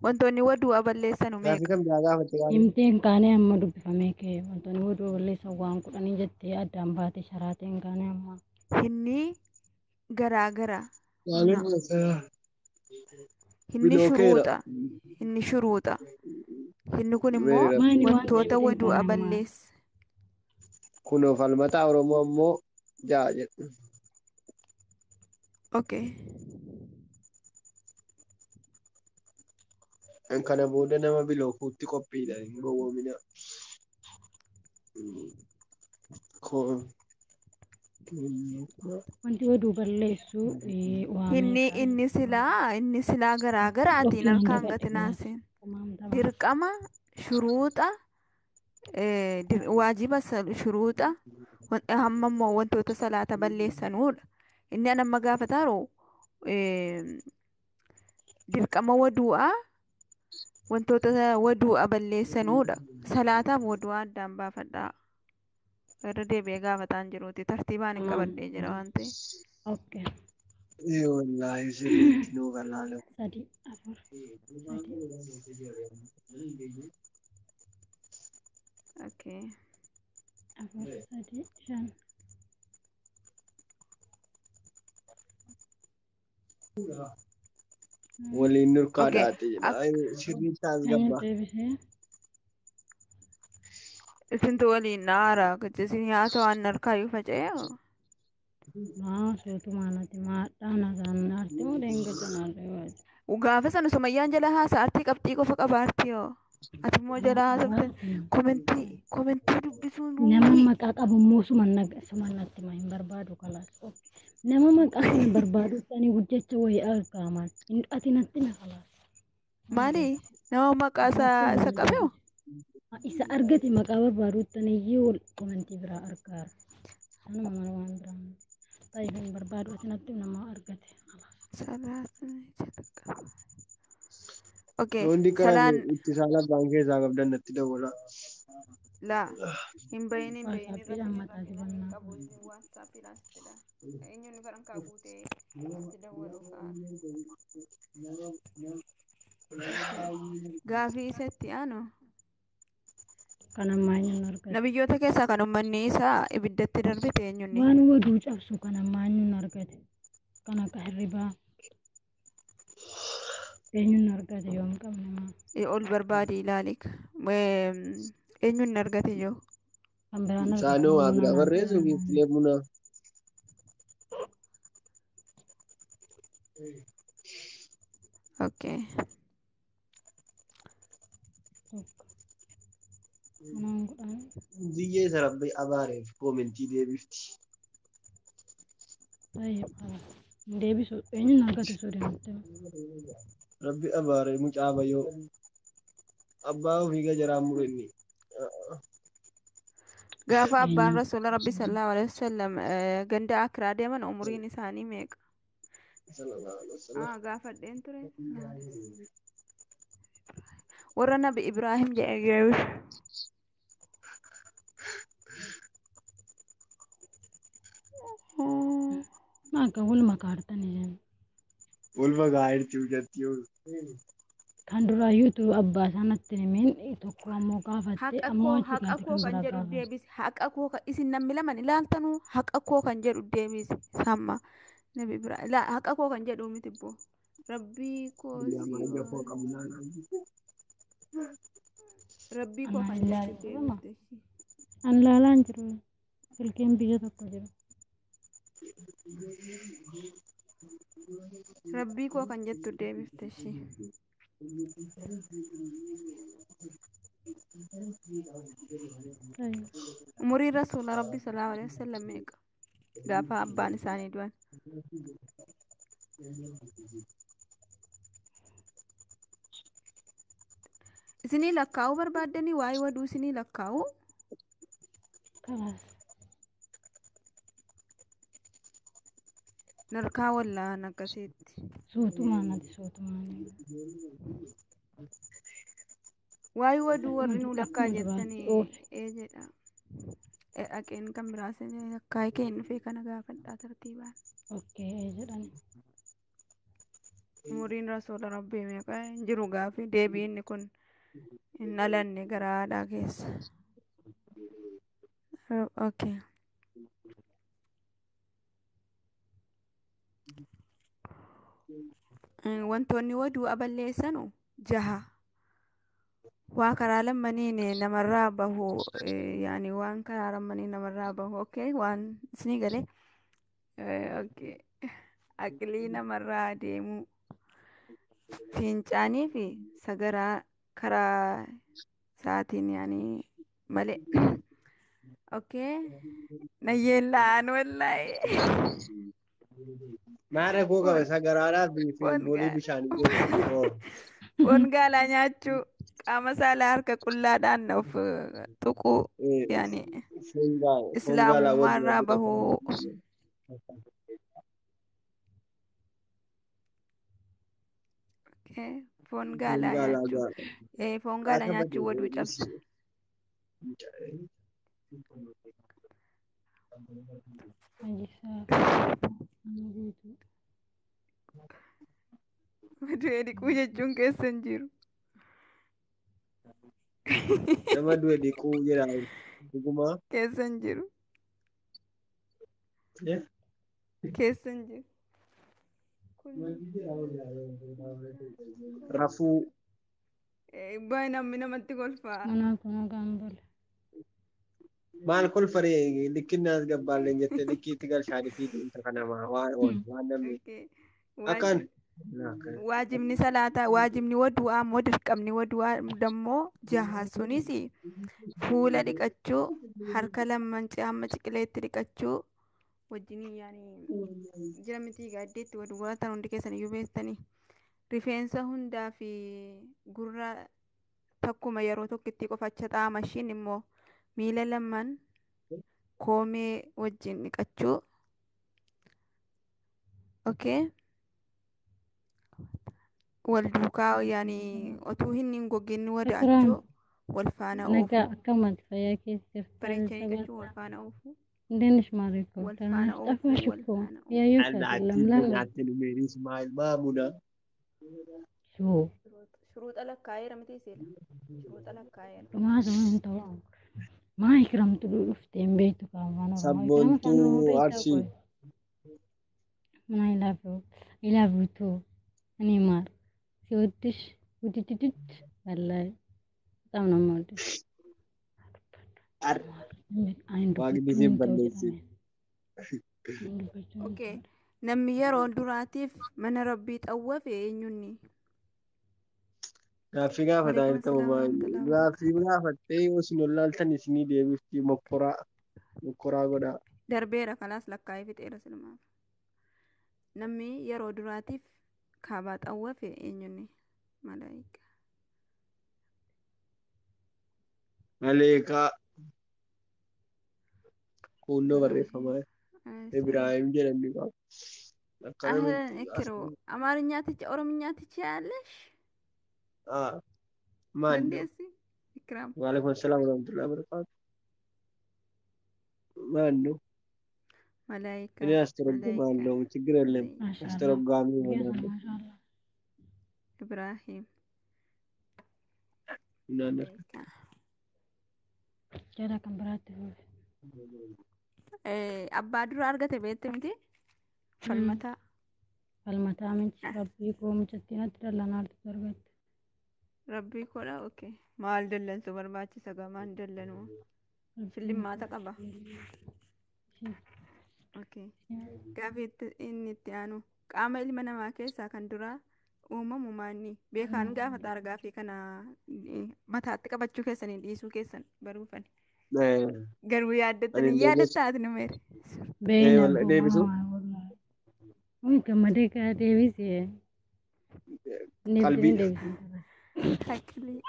Wantoonni wadu'aa balleessanu Gaafi kam gaafatte gaafa. Himteen kaanee amma dubbifamee kee wantoonni wadu'aa balleessan waan 10 jettee addaan baate sharaateen kaanee amma. Hinni garaa. Hinni shuruuxa. Hinni kun immoo wantoota wadu'aa balleessa. Kunoo falmataa Oromoo immoo jaa jedhu. Okay. Kana booda nama bilookuutti qophiidha. Hin gowwoomina. Wanti waduu balleessu inni silaa garaagaraatiin harkaan gatinaasin. Dirqama shuruuxa waajiba shuruuxa hamma immoo wantoota salaata balleessanuudha. Inni an amma gaafataaru dirqama wadu'aa wantoota wadu'aa balleessanuudha. Salaataaf wadu'aa addaan baafadhaa. Irra deebi'ee gaafataan jiruuti. Tartiibaan hin qabadhee jira waan ta'eef. Okay. Wallahi sirriitti nuu galaala. 3 4 Okay. 4 3 5. Waliin nurkaadhaati jedha. Sirriitti as gabbaa. Isintu waliin naara. Isin nyaata waan harkaayyuu faca'ee. Sotu maanati maadhaan asaan naarti moo deengatan arree. Gaafa sana Sumayyaan jala haasa'aartii qabxii qofa qabaartii yoo. Ati immoo jala haasa'aartii komentii dubbisuun nama maqaa qabu immoo sumannatti ma hin barbaadu kalaas. Nama maqaa kana barbaadu tani hojjecha wayii argaman. Ati natti na kalaas. Maali? Nama maqaa isa qabeewu? Isa argate maqaa barbaadu tani iyyuu komentii biraa argaara. Sanuma mala waan biraan. Ta'iifin barbaadu ati natti nama argate. Okay. Hundi kana itti saala baankee isaa qabdan natti dawwala. La hin bayin gaafii isatti aanu. Kan ammaa eenyuun argate? Nabiyyoota keessaa kan uummanni isaa ibiddatti darbite eenyuun? Waan waduu cabsu kan ammaa eenyuun argate? Kan akka hirribaa. Eenyuun argate yoom qabne maa? Ol barbaade ilaali. Eenyuun argate yoo? Kan biraan argate. Saanoo abira barreessu giiftilee bunaa. Okay. Biyyee sarabbii abaareef koomentii deebifti. Deebisu eenyuun argate osoo deemte? Rabbi abaaree mucaa bayyoo abbaa ofii gajaraan murenni. Gaafa abbaan rasuula rabbi sallallahu alaihi wasallam ganda akiraa deeman umuriin isaanii meeqa? Gaafadheen ture. Warra nabi Ibraahim jedhee Maka wal makaartanii. Wal fagaayirti hojjetti yoo. kan duraayyuu tu abbaa sanatti himin tokko ammoo gaafatte ammoo achi haqa gaafate koo kan kan biraa jedhu gaafate. deebisi. Haqa koo kan isin namni laman ilaaltanuu haqa koo kan jedhu deebisi. Hamma nabi bira haqa koo kan jedhu miti boo. Rabbii koo si rabbii koo kan jettu deebifte. An laalaan jiru silkiin biyya tokko jiru. Rabbii koo kan jettu deebifte ishee. Umuriin rasuula rabbii sallallahu alaihi wasallam meeqa? Gaafa abbaan isaanii du'an. Isinii lakkaa'uu barbaaddanii waa'ee waduu isinii lakkaa'uu? Kalaas. Narkaa wallaan akkasitti. Suutumaan ati suutumaan. Waa'ee waduu warri nuu lakkaa jettanii jedha. Dhaqeen kan biraas lakkaa'ee kee dhufee kana gaafadhaa tartiibaan. Okkee jedhani. Umuriin rasuula rabbii meeqa hin jiru gaafi deebiin kun hin dhalanne gara haadhaa keessa. Okay. Wantoonni waduu aballeessanu 6. Waa karaa lamaniin namarraa bahu yaani waan karaa lamaniin namarraa bahu okay waan isinii galee okay aqlii namarraa deemu fincaanii fi sagaraa karaa saatiin yaani malee okay nayyeellaan wallahi Maara koo qaba sagaraadhaa fi boolii bishaanii Wongaalaa nyaachuu qaama saalaa harka qullaadhaan of tuquu yaani islaamummaarraa bahuu. Foon gaalaa nyaachuu foon gaalaa nyaachuu waduu cabsa. Waduu dhiquu jechuun keessa hin jiru. Nama du'e dhiquu jedhamu dhuguma keessa hin jiru. Keessa hin jiru. Rafuu. Baay'ee namni namatti kolfaa. Kunoo gaambole. Maal kolfaree likkinnaas gabbaalleen jettee likkiitti galchaadhi fi inta kanamaa waan namni akkan. Waajibni salaataa waajibni wadu'aa immoo dirqamni wadu'aa dammoo 6 sunis fuula dhiqachuu harka lamaan hamma ciqileetti dhiqachuu wajjin yaani jira miti gaaddeetti waduu godhatan hundi keessan iyyuu beektanii rifeensa hundaa fi gurra takkuma yeroo tokkitti qofacha xaama ishiin immoo miila lamaan koomee wajjin dhiqachuu okay. wal duukaa yaani otuu hin gogin wadaachuu wal faana oofu. Nagaa akkamatti fayyaa keessa Bareechanii dhiqachuu wal faana oofu. Indeenis maaliifuu? Wal faana oofu. Xafaa shukuu. Yaayuu saaxilam lama. Nyaatti numeeri Ismaa'il Maamuna. Shuu. Shuruuxa lakkaa'eera miti seela. Shuruuxa lakkaa'eera. Dhumaa sana hin ta'u. Maa ikramtu dhuftee hin beektu qaama. Sabboontuu Arsii. I love you too. Ani maar. ሲወድሽ ውድድድድ ወላሂ በጣም ነው የምወድሽ። Waaqni balleessi. Okay. Namni yeroo duraatiif mana rabbii xawwafe eenyunni? Gaaffii gaafataa jirta moobaayilii. Gaaffii gaafattee osoo laaltan isinii deebifti mokkoraa godhaa. Darbeera kanaas lakkaa'ee fixeera silumaaf. Namni yeroo duraatiif kaabaa xawwafe eenyunni? Malaayika. Maleekaa. Kunnoo barreeffamaa. Ibrahim jedhamni qaba. Ikkiroo amaariñaatichi oromiñaatichi yaallesh? ማን እንዴሲ ኢክራም ወአለይኩም ሰላም ወራህመቱላሂ ወበረካቱ ማን ነው መላኢካ እኔ አስተረጉማለሁ ችግር የለም አስተረጓሚ ይሆናል ኢብራሂም Naan harka. Jara kan biraatti fufe. Abbaa dura argate beekte miti? Falmataa. Falmataa miti rabbii koo mucattii natti dallanaartu argatte. Rabbii koodha okay. Maal dallantu barbaachisa gamaan dallanuu. Shillimmaata qaba. Okay. Gaafi inni itti aanu qaama ilma namaa keessaa kan duraa uumamu maanni beekaan gaafa argaa fi kana mataatti qabachuu keessanii dhiisuu keessan baruufan. Garuu yaadattaati numeera. Beeyna deebisu. Ui gammadee kaa deebisee. Qalbii. Haqqilii.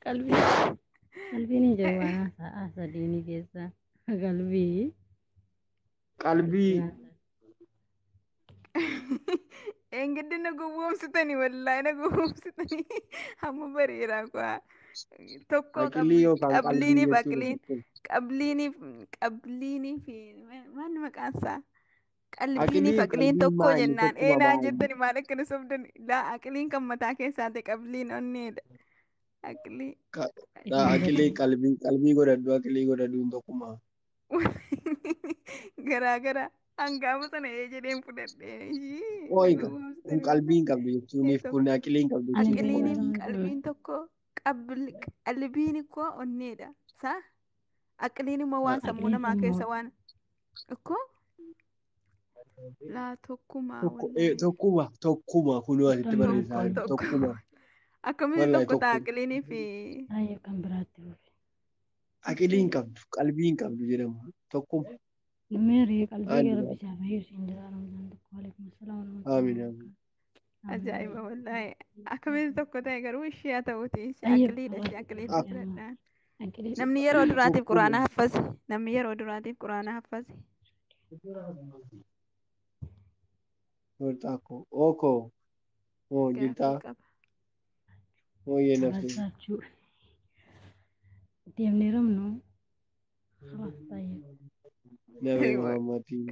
Qalbiin hin jiru waan sadiini keessa. Qalbii. Qalbii. Engiddi na gowwoomsitanii wallaahi na gowwoomsitanii hamma bareeraa kuwa. Tokko qabliiniif maal maqaan isaa? Qalbiiniif aqliin tokko jennaan eenaa jettani maal akkana sobdan laa aqliin kan mataa keessaa ta'e qabliin onneedha. Aqilii qalbii godhadhu aqilii godhadhuun tokkuma. Garaa hangaafa sana jedheen fudhadhee. Kun qalbii hin qabdu jechuuniif kun aqilii hin qabdu jechuudha. Qalbiin tokko qalbiin koo onneedha. Saa aqliin immoo waan sammuu namaa keessa waan ikkoo laa tokkuma kunuu asitti barreessaa tokkuma. Akkamitti tokko ta'a aqliinii fi. Ayyoo kan biraatti fufe. Aqilii hin qabdu qalbii hin qabdu jedhama tokkuma. Numeerii qalbii gara bishaan fayyuu siin jiraatan tokko waliin salaam. Amiin. Ajaa'iba wallaahi akkamitti tokko ta'e garuu ishee haa ta'uuti aqiliidha ishee aqilii. Namni yeroo duraatiif quraana haffase. Namni yeroo duraatiif quraana haffase. Hortaako ookoo moo jirtaa? Mooyyee nafsi. Deemnee ramnu. Hawaasa taa'ee. Nama Muhammadii.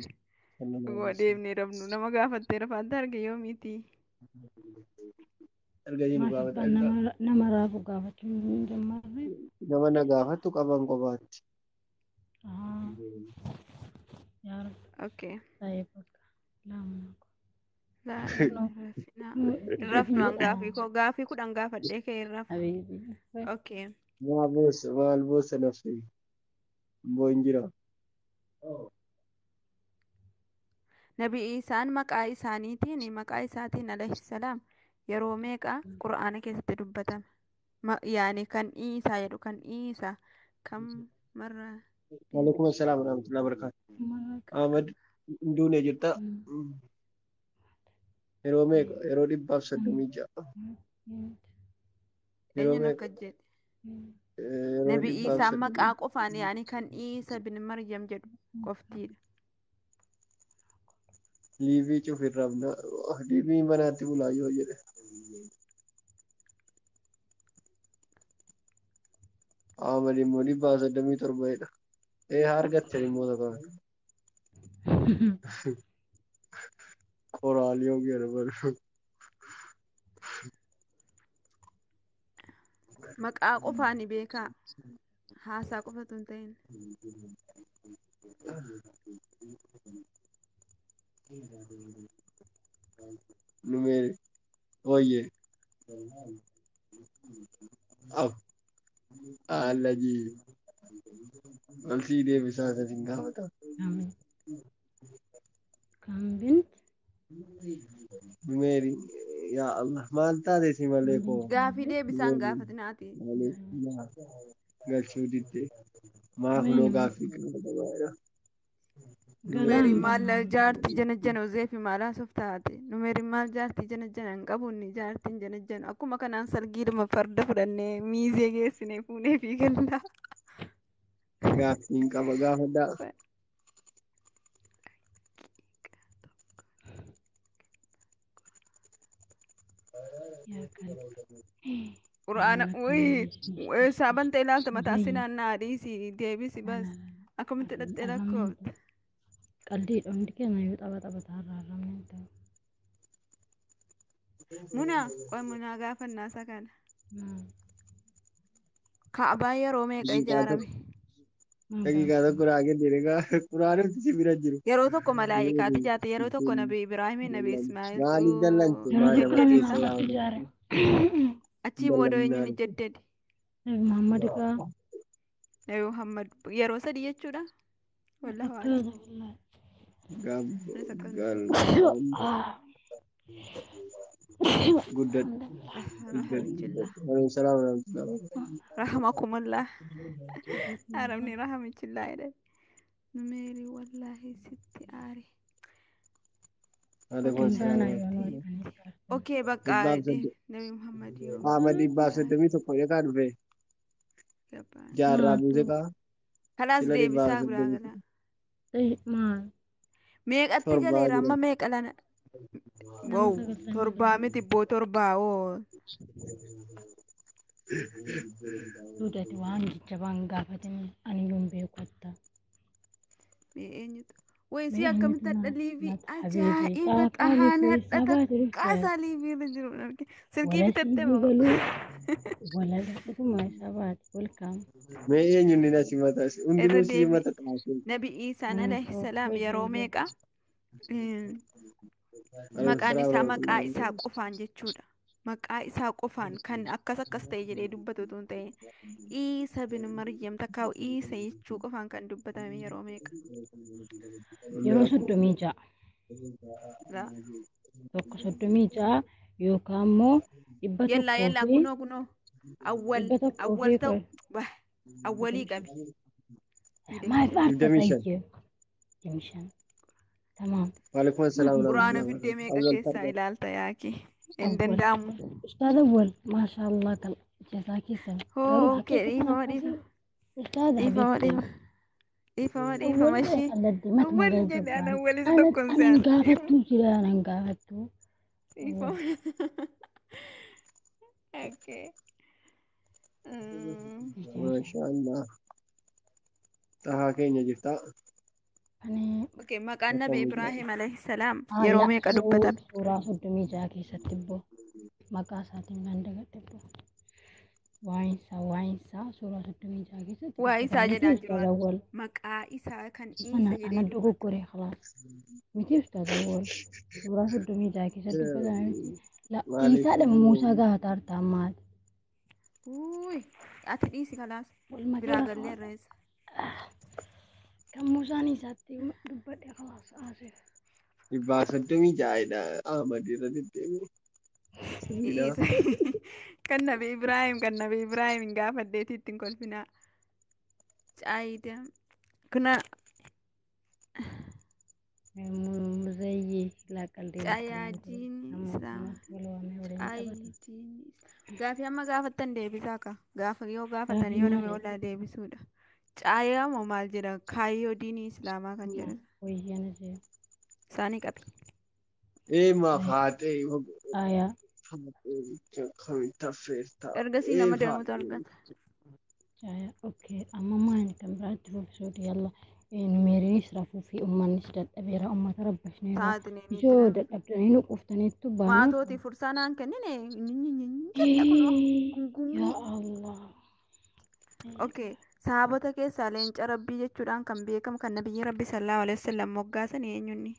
Deemnee rabnu nama gaafattee rafaatti arge yoo miti. Arganii gaafata. Nama raafu gaafachuun hin jammarre. Nama na gaafattu qaban qofaatti. Okay. Taa'ee bakka laamu. Rafnu gaafii kudhan gaafadhee kee rafu. Okay. Maal boossa nafsi. Boon jira. Nabi Isaan maqaa isaatiin alayhi salaam yeroo meeqa quraana keessatti dubbatama? Yaani kan Isaa jedhu kan Isaa kam marra? Waalaikum assalam warahmatullahi wabarakatuh. Ahmad Induunee jirta. Yeroo meeqa? Yeroo 136. Eenyuun akka jedhe? Nabi Isaan maqaa qofaan yaani kan Isa bin Maryam jedhu qoftiidha. Liivii cufirraabna. Liivii manaatti bulaa yoo jedhe. Ahmad immoo 137dha. Argatte immoo tokko. Qoraal yoo garbaru. Maqaa qofaan beekaa. Haasaa qofatu hin ta'in. Numeri. Oye. Alaji. Malsi deebisaa isatiin gaafata. Kambin. Numeri. Yaa Allah. Maal taate si malee koo. Gaafii deebisaan gaafatinaati. Galchuu diddee. Maafnoo gaafii qabata. Numeriin maal jaartii jana uzeefi maalaa sof taate. Numeriin maal jaartii jana hin qabuunni jaartiin jana akkuma kanaan salgiidhuma farda fudhannee miizee geessinee fuunee fi gallaa. Gaaffiin qaba gaafadhaa. Quraana saaban ta'e ilaalta mataa sinaan naadhiisi deebisi bas akkamitti dhattee lakkoofte. Qaldiidha hundi keenya yoo taphataa irraa ta'u. Munaa gaafa naasaa kana. Kaabaan yeroo meeqa ijaarame? Daqiiqaa tokko raagee deegaa quraanumti si bira jiru. Yeroo tokko malaayikaatti jaate yeroo tokko nabi Ibraahimii nabi Ismaa'il Maaliif dallante? yeroo Maal tokko nama namni keessa lafatti yaa'u? ijaare. achii booda eenyuun jeddeedi? Nabi Muhammad kaa Nabi Muhammad yeroo sadii jechuudha. Wallahu a'lam. akkaata wallahi. Guddadhu. Rahmachillah. Salaam warahmatullahi. Rahmakumullah. Arabni rahmachillah jedhe. Numeerii wallahi sitti aare. Okay, bakka Nabi Muhammad yoo. Ahmad Ibbaas 31 egaa dhufe. Jaarraa buuse kaa. Kalaas deebisaa biraa gala. Maal? Meeqatti galeera amma meeqa lana? Wow, torbaa miti boo torbaa oo. Duudati waan jajjabaan gaafatanii ani yoon beeku atta. Mee eenyutu? Wayisii akkamitti adda liivii ajaa'iba qahaana dhaqaasaa liivii irra jiru arge. Silkii bitatte moo? Wala dhaquma sabaati welkaam. Mee eenyuun ni nasi matas? Hundinuu si mata taasise. Nabi Isaan alayhi salaam yeroo meeqa? Maqaan isaa maqaa isaa qofaan jechuudha. Maqaa isaa qofaan kan akkas ta'e jedhee dubbatu tun ta'e Isa bin Maryam takkaa Isa jechuu qofaan kan dubbatame yeroo meeqa? Yeroo 36. Tokko 36 yookaan immoo 100 Yellaa kunoo awwal ta'u awwalii qabi. Maal faarta sayye? Jimshan. Tamam. Waalaikum salaam. Quraana fiddee meeqa keessaa ilaalta yaaki? Hin danda'amu. Ustaad Awwal maashaallah kal jazaaki san. Okay, dhiifama ishee. Awwal jedhaan awwalis tokkoon Anan gaafattuu jira anan gaafattuu. Dhiifama. Okay. Maashaallah. Tahaa keenya jirta. Okay, maqaan Nabi Ibraahim alayhi salaam yeroo meeqa dubbatame? Suuraa 36 keessatti immoo maqaa isaatiin kan dagadhe immoo waa'insaa suuraa 36 keessatti Waa'isaa jedhaan jiru. Maqaa isaa kan isa jedhee ana dogoggore khalaas miti ustaad Awwal suuraa 36 keessatti dubbatame miti isaadha Muusaa gaafata hartaan maal ati dhiisi khalaas biraa gallee irreessa. Kan Muusaan isaatti dubbadhe khalaas Aasif. Ibbaas 36 Ahmad irra deddeebi'e. Kan Nabi Ibraahim hin gaafadheetti ittiin kolfinaa. Caayida. Kuna. Muzayyii laaqaldee. Caayajiin isaa. Gaafii amma gaafattan deebisaa ka. Yoo gaafatan yoo nama oolaa deebisuudha. Caayaa moo maal jedha kaayyoo diinii islaamaa kan jedhu. Isaanii qabi. Maaf haatee. Aayaa. Ergasii nama deemutu argata. Okay, amma maani kan biraatti fufisuuti yalla numeeriinis rafuu fi uummannis dadhabeera uummata rabbashneera. Ijoo dadhabdanii nu quuftaniittu baana. Maatootii fursaanaan kennine. Yaa Allah. Okay. Sahabota keessaa leenca rabbii jechuudhaan kan beekamu kan nabiyyi rabbi sallallahu alaihi wasallam moggaasan eenyunni?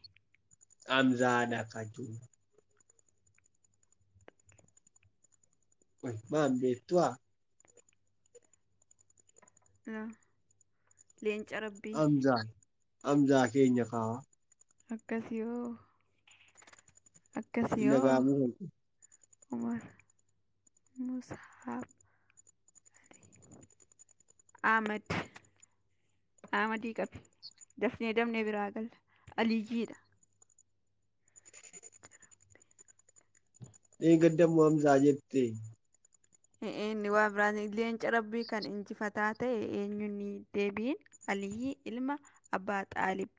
Hamzaadha kajuu. Maan beektuwaa? Leenca rabbii. Hamzaa keenya kaa. Akkasii yoo. Umar. Musaab. Ahmadii qabi. Dafnee biraa galla. Aliyyiidha. Eeggaddamu Hamzaa jettee. Inni waa biraan leenca rabbii kan injifataa ta'e eenyunni deebiin Aliyyii ilma Abbaa Xaalib.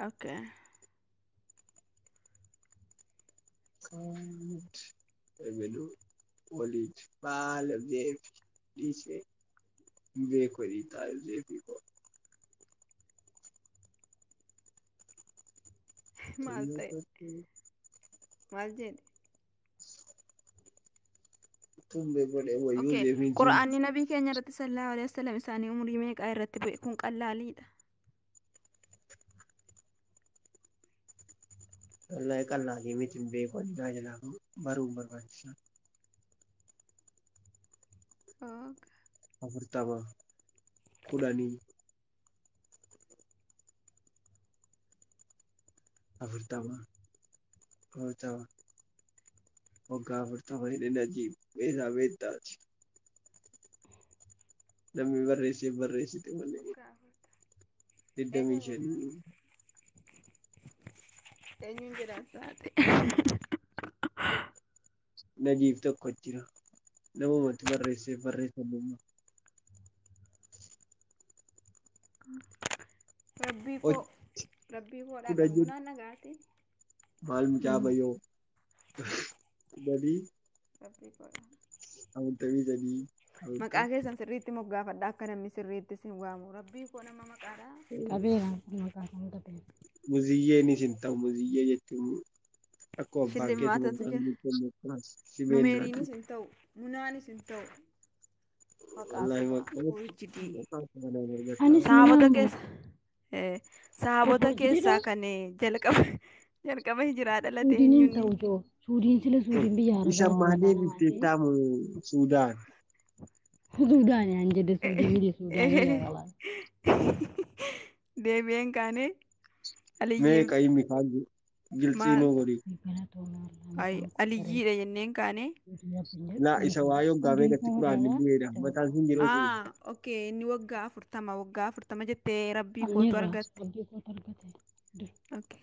Okay. Walid baala zeefi dhiisee beeku dhiitaa zeefi koo. maal ta'e maal jedhe tumbe godhe wayyuu okay deebiin sun qura'aanni nabii keenya irratti sallallahu alaihi wasallam isaanii umurii meeqaa irratti bu'e kun qallaaliidha wallahi qallaalii miti hin beeku addaa jalaa baruun barbaachisaa afurtama kudhanii afurtama waggaa afurtama hidhe najiib beesaa beektaati namni barreessite malee 25 eenyuun jedhan saate najiib tokko jira namumatti barreeffamummaa rabbii koo kudha dhaqabu jiru naan nagaati maal mucaaba yoo kudhanii rabbii koo 43 maqaa keessan sirriitti moggaafadha akka namni sirriitti sin waamu rabbii koo nama maqaadha Qabeera maqaa kan qabeera. muziyyeenis hin ta'u muziyyee jechuun akkuma abbaan Shillimaatatu keetu jira. simeen Numeriinis hin ta'u, munaanis hin ta'u. wallahi Anis Sahabota munaan keessa sahabota keessaa kan jalqaba hijiraa dhalate suudiin hin eenyuun ta'u joo. Suudiin sila suudiin biyya isa arabaa malee bitteettaamu suudaan Suudaan yaan jedhe suudii miti suudaan walaa. deebi'een kaane aliyyii meeqa inni kaan gilxiinoo godhi aliyyiidha jenneen kaane laa isa waa yoggaa meeqatti quraanni bu'eedha mataan sun jiru okay inni waggaa 40 jettee rabbii kootu argatte okay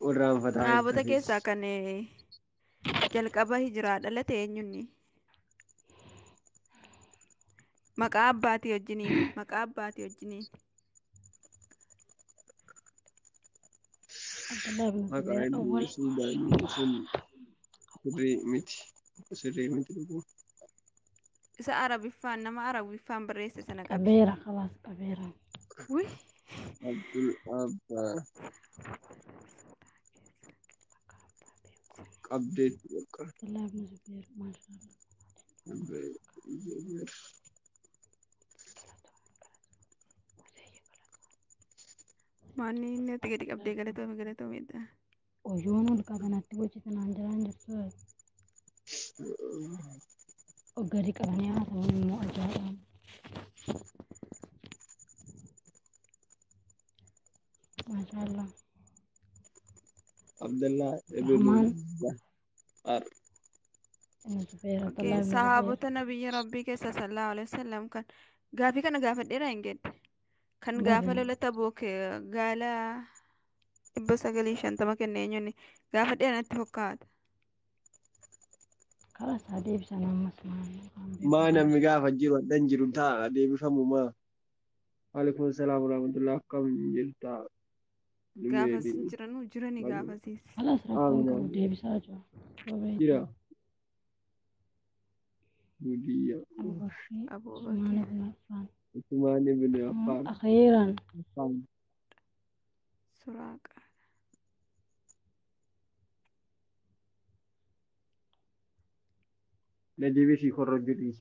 warraan fataa sahabota keessaa kan jalqaba hijiraa dhalate eenyunni maqaa abbaatii wajjiniin maqaa inni suudaanii sun sirrii miti dhugu isa nama arabiffaan barreesse sana qabeera khalaas qabeera. Wuy abdul abbaa qabdeet bakka maanni inni ati gadi qabdee galatoomedha. Oyyoon ol qabanatti hojjetanaan jiraan jirtu gadi qabanii haasawwan immoo ajaa'ibaan. Maashaallah. Abdallah Rahmaan. Sahabota nabiyyi rabbii keessa sallallahu alaihi wasallam kan gaafii kana gaafadheera hin gedde kan gaafa lola Tabuuk gaala 950 kenne eenyuun gaafadheera natti fakkaata. Karaa isaa deebisan ammas maa namni gaafa jiru addan jiru ta'a deebifamu maa waalaikum salaam warahmatullahi akkam jirta Gaafa sin jirani gaafasiis. Karaa isaa rakkoon qabu deebisaa jira. jira Budiya Usman ibn Affan Akhiran Suraaqa Najibi fi korro jedhi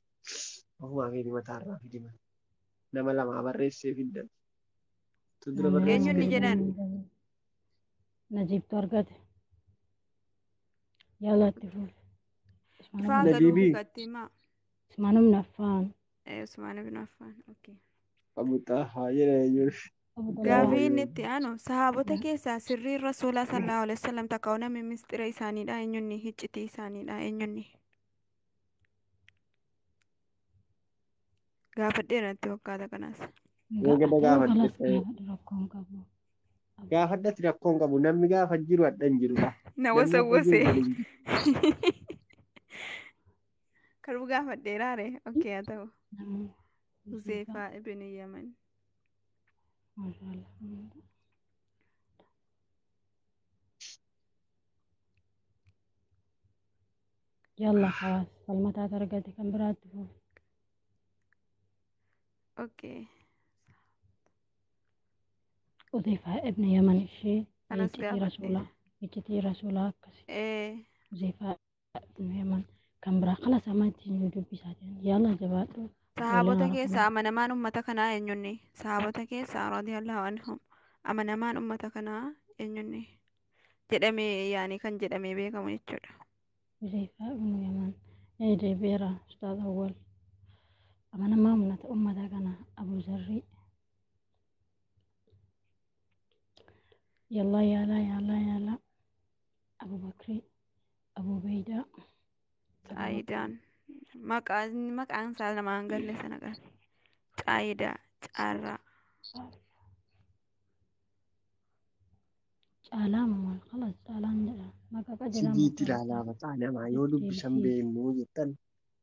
Ohuma fi mataarraa fi diman nama lama barreessee fiddan tudura eenyuun ni jedhan Najibtu argate yaalatti fuul ifaan galuu bukattimaa Usman ibn Affan Usman ibn Affan okay Abu Taha jedha eenyuun gaafii inni itti aanu sahabota keessaa sirriin rasuulaa sallallahu alaihi wasallam takkaa'u namni mistira isaaniidha eenyuun hiccitii isaaniidha eenyuun gaafadheera natti fakkaata kanaas. Gaafadhatti rakkoon qabu namni gaafa jiru addan jiru na wasawwase karbu gaafadheeraare okay haa ta'u Huzeefaa ibn Yaman yalla خلاص falmataa argate kan biraatti fuul okay Huzeefaa ibn Yaman ishee kanas ejjetii gaafadhe. rasuulaa ejjetii rasuulaa akkasi Huzeefaa ibnu Yamaan kan biraa kala samaatiin dubbisaa jiran yaalaa jabaadhu Sahaabota keessaa amanamaan ummata kanaa eenyunni? Sahaabota keessaa radiyallahu anhum amanamaan ummata kanaa eenyunni? Jedhamee yaani kan jedhamee beekamu jechuudha. Huzeefaa ibnu Yamaan deebi'eera ustaaz awwal amanamaa ummata kanaa Abu Zarrii yaalaa Abu Bakrii Abu Beydaa Caayidaan maqaan isaa namaan galle sana kan Caayidaa Caarraa caalaa maal kalas caalaan jedha maqaa qajeelaa Sigiitti ilaalaa mataa namaa yoo dubbisan beeknu jettan.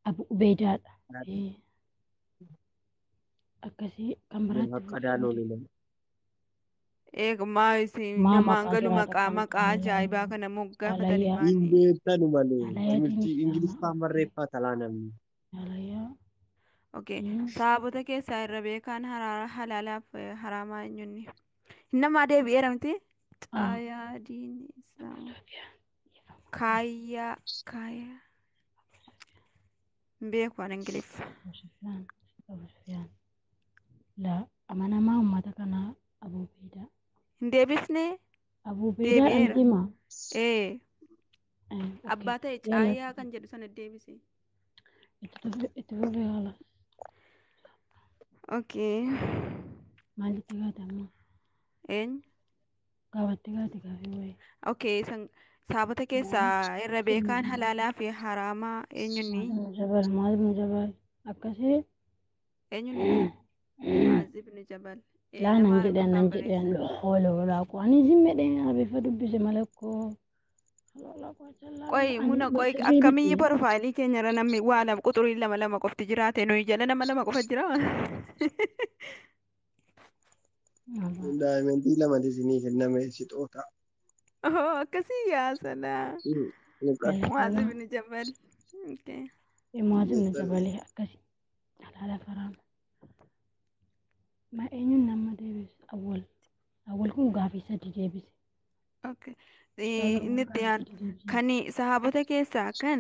Abu Ubeydaadha akkasii kan biraatti eegumaa isin namaan galu maqaa ajaa'ibaa kana moggaafatanii Hin beektanu malee Ingiliffaan barreeffaa talaa namni. Okay. Sahaabota keessaa irra beekaan halaalaaf haraamaa eenyunni? Namaa deebi'eera miti? Caayaadiin kaayyaa hin beeku an Ingiliffa. Amanamaa ummata kanaa Abu Beydaa. Hin deebifne? Abu Beydaa anjima. Abbaa ta'e caayaa kan jedhu sana deebise. Itti fufee haala. Okay. Maalitti gaafatamu? Eenyu? Gaafatti gaafii wayii. Okay. Sahaabota keessaa irra beekaan halaalaa fi haraamaa eenyunni? Maazibni Jabal akkasii. Eenyunni? Maazibni Jabal. Nan jedhan hoololaa ani zimmedheen abeeffa dubbise malakkoo. Qoy muna qoy akkamii profaayilii keenya irra namni waa lama quxurii lama qofti jiraate nuyi jala nama lama qofa jira. Daa'imantii lama isinii kenname sixoota. Akkasii yaasana. Maazibni Jabal. Maazibni Jabalee akkasii halaala faraama. Ma eenyuun nama deebise awwal kun gaafii sadii deebise. Okay. Inni kan sahaabota keessaa kan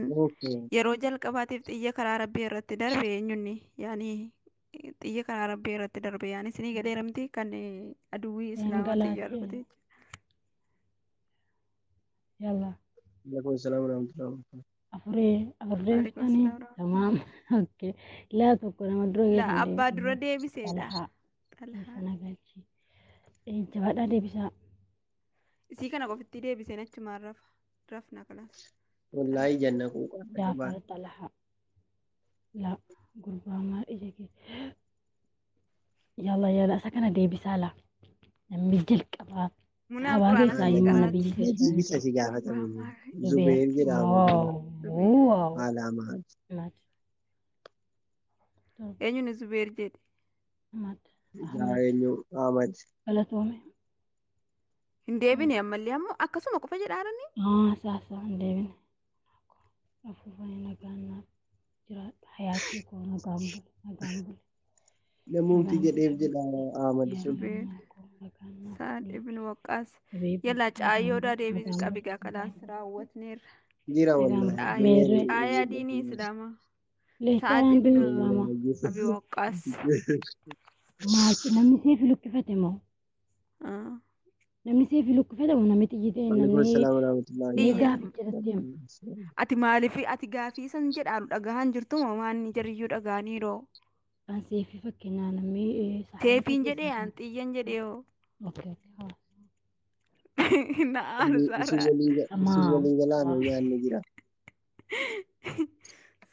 yeroo jalqabaatiif xiyya karaa rabbii irratti darbe eenyunni yaani xiyya karaa rabbii irratti darbe yaani isinii galeeramti kan aduwwii islaamaa xiyya rukute. Yalla. Alaikum salaam warahmatullahi afur deebisanii tamaam. Okay. Laa tokko nama dura abbaa dura deebiseedha. Sana galchi. Jabaadhaa deebisaa. Isii kana qofitti deebiseen achumaan rafna kalas. Wallahi janna quuqaa. Jaafar Talahaa. La gurbaa maal ija kee. Yalla isa kana deebisaa la. Namni jalqabaa. Sabaa keessaa immoo nabiyyi keessaa. Bisa si gaafatamu. Zubeer jedhama. Alaamaa. Eenyuun Zubeer jedhe? Eenyu Ahmad. Galatoome. Hin deebine ammallee ammoo akkasuma qofa jedhaarani? Saasa hin deebine. Afuufanii nagaan jiraadha. Hayaatii koo nagaan bule. Namooti jedheef jedha Ahmad sun. Saad ibn Waqqaas. Yalla caayyoodhaa deebiin qabigaa kalaas raawwatneerra. Jira wallahi. Caayaa diinii Islaamaa. Saad ibn Abi Waqqaas. Maatii namni seefi luqqifate moo? Namni seefi luqqifate moo namni xiyyitee namni gaaficha irratti ati maaliif ati gaafii san jedhaan dhagahan jirtu moo maanni jariyyuu dhagaaniiroo? Kan seefi fakkeenyaa namni seefiin jedhee aan xiyyan jedhee hoo? Na'aan isaarraa. Isin walii galaanuu yaadni jira.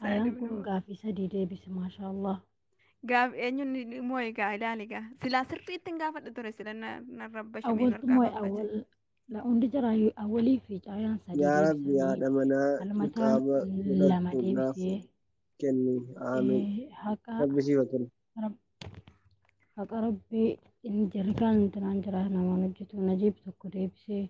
Ayaan kun gaafii sadii deebise maashaallah. Gaaf eenyuun moo egaa ilaali egaa silaa sirriitti hin gaafadhu ture sila narrabba shimee awwal la hundi jira awwalii fi caayaan sadii yaa rabbi yaada manaa kitaaba lama deebisee kenni amiin rabbi si wakil haqa rabbii inni jarri kaan intinaan jira namaan hojjetu najiib tokko deebisee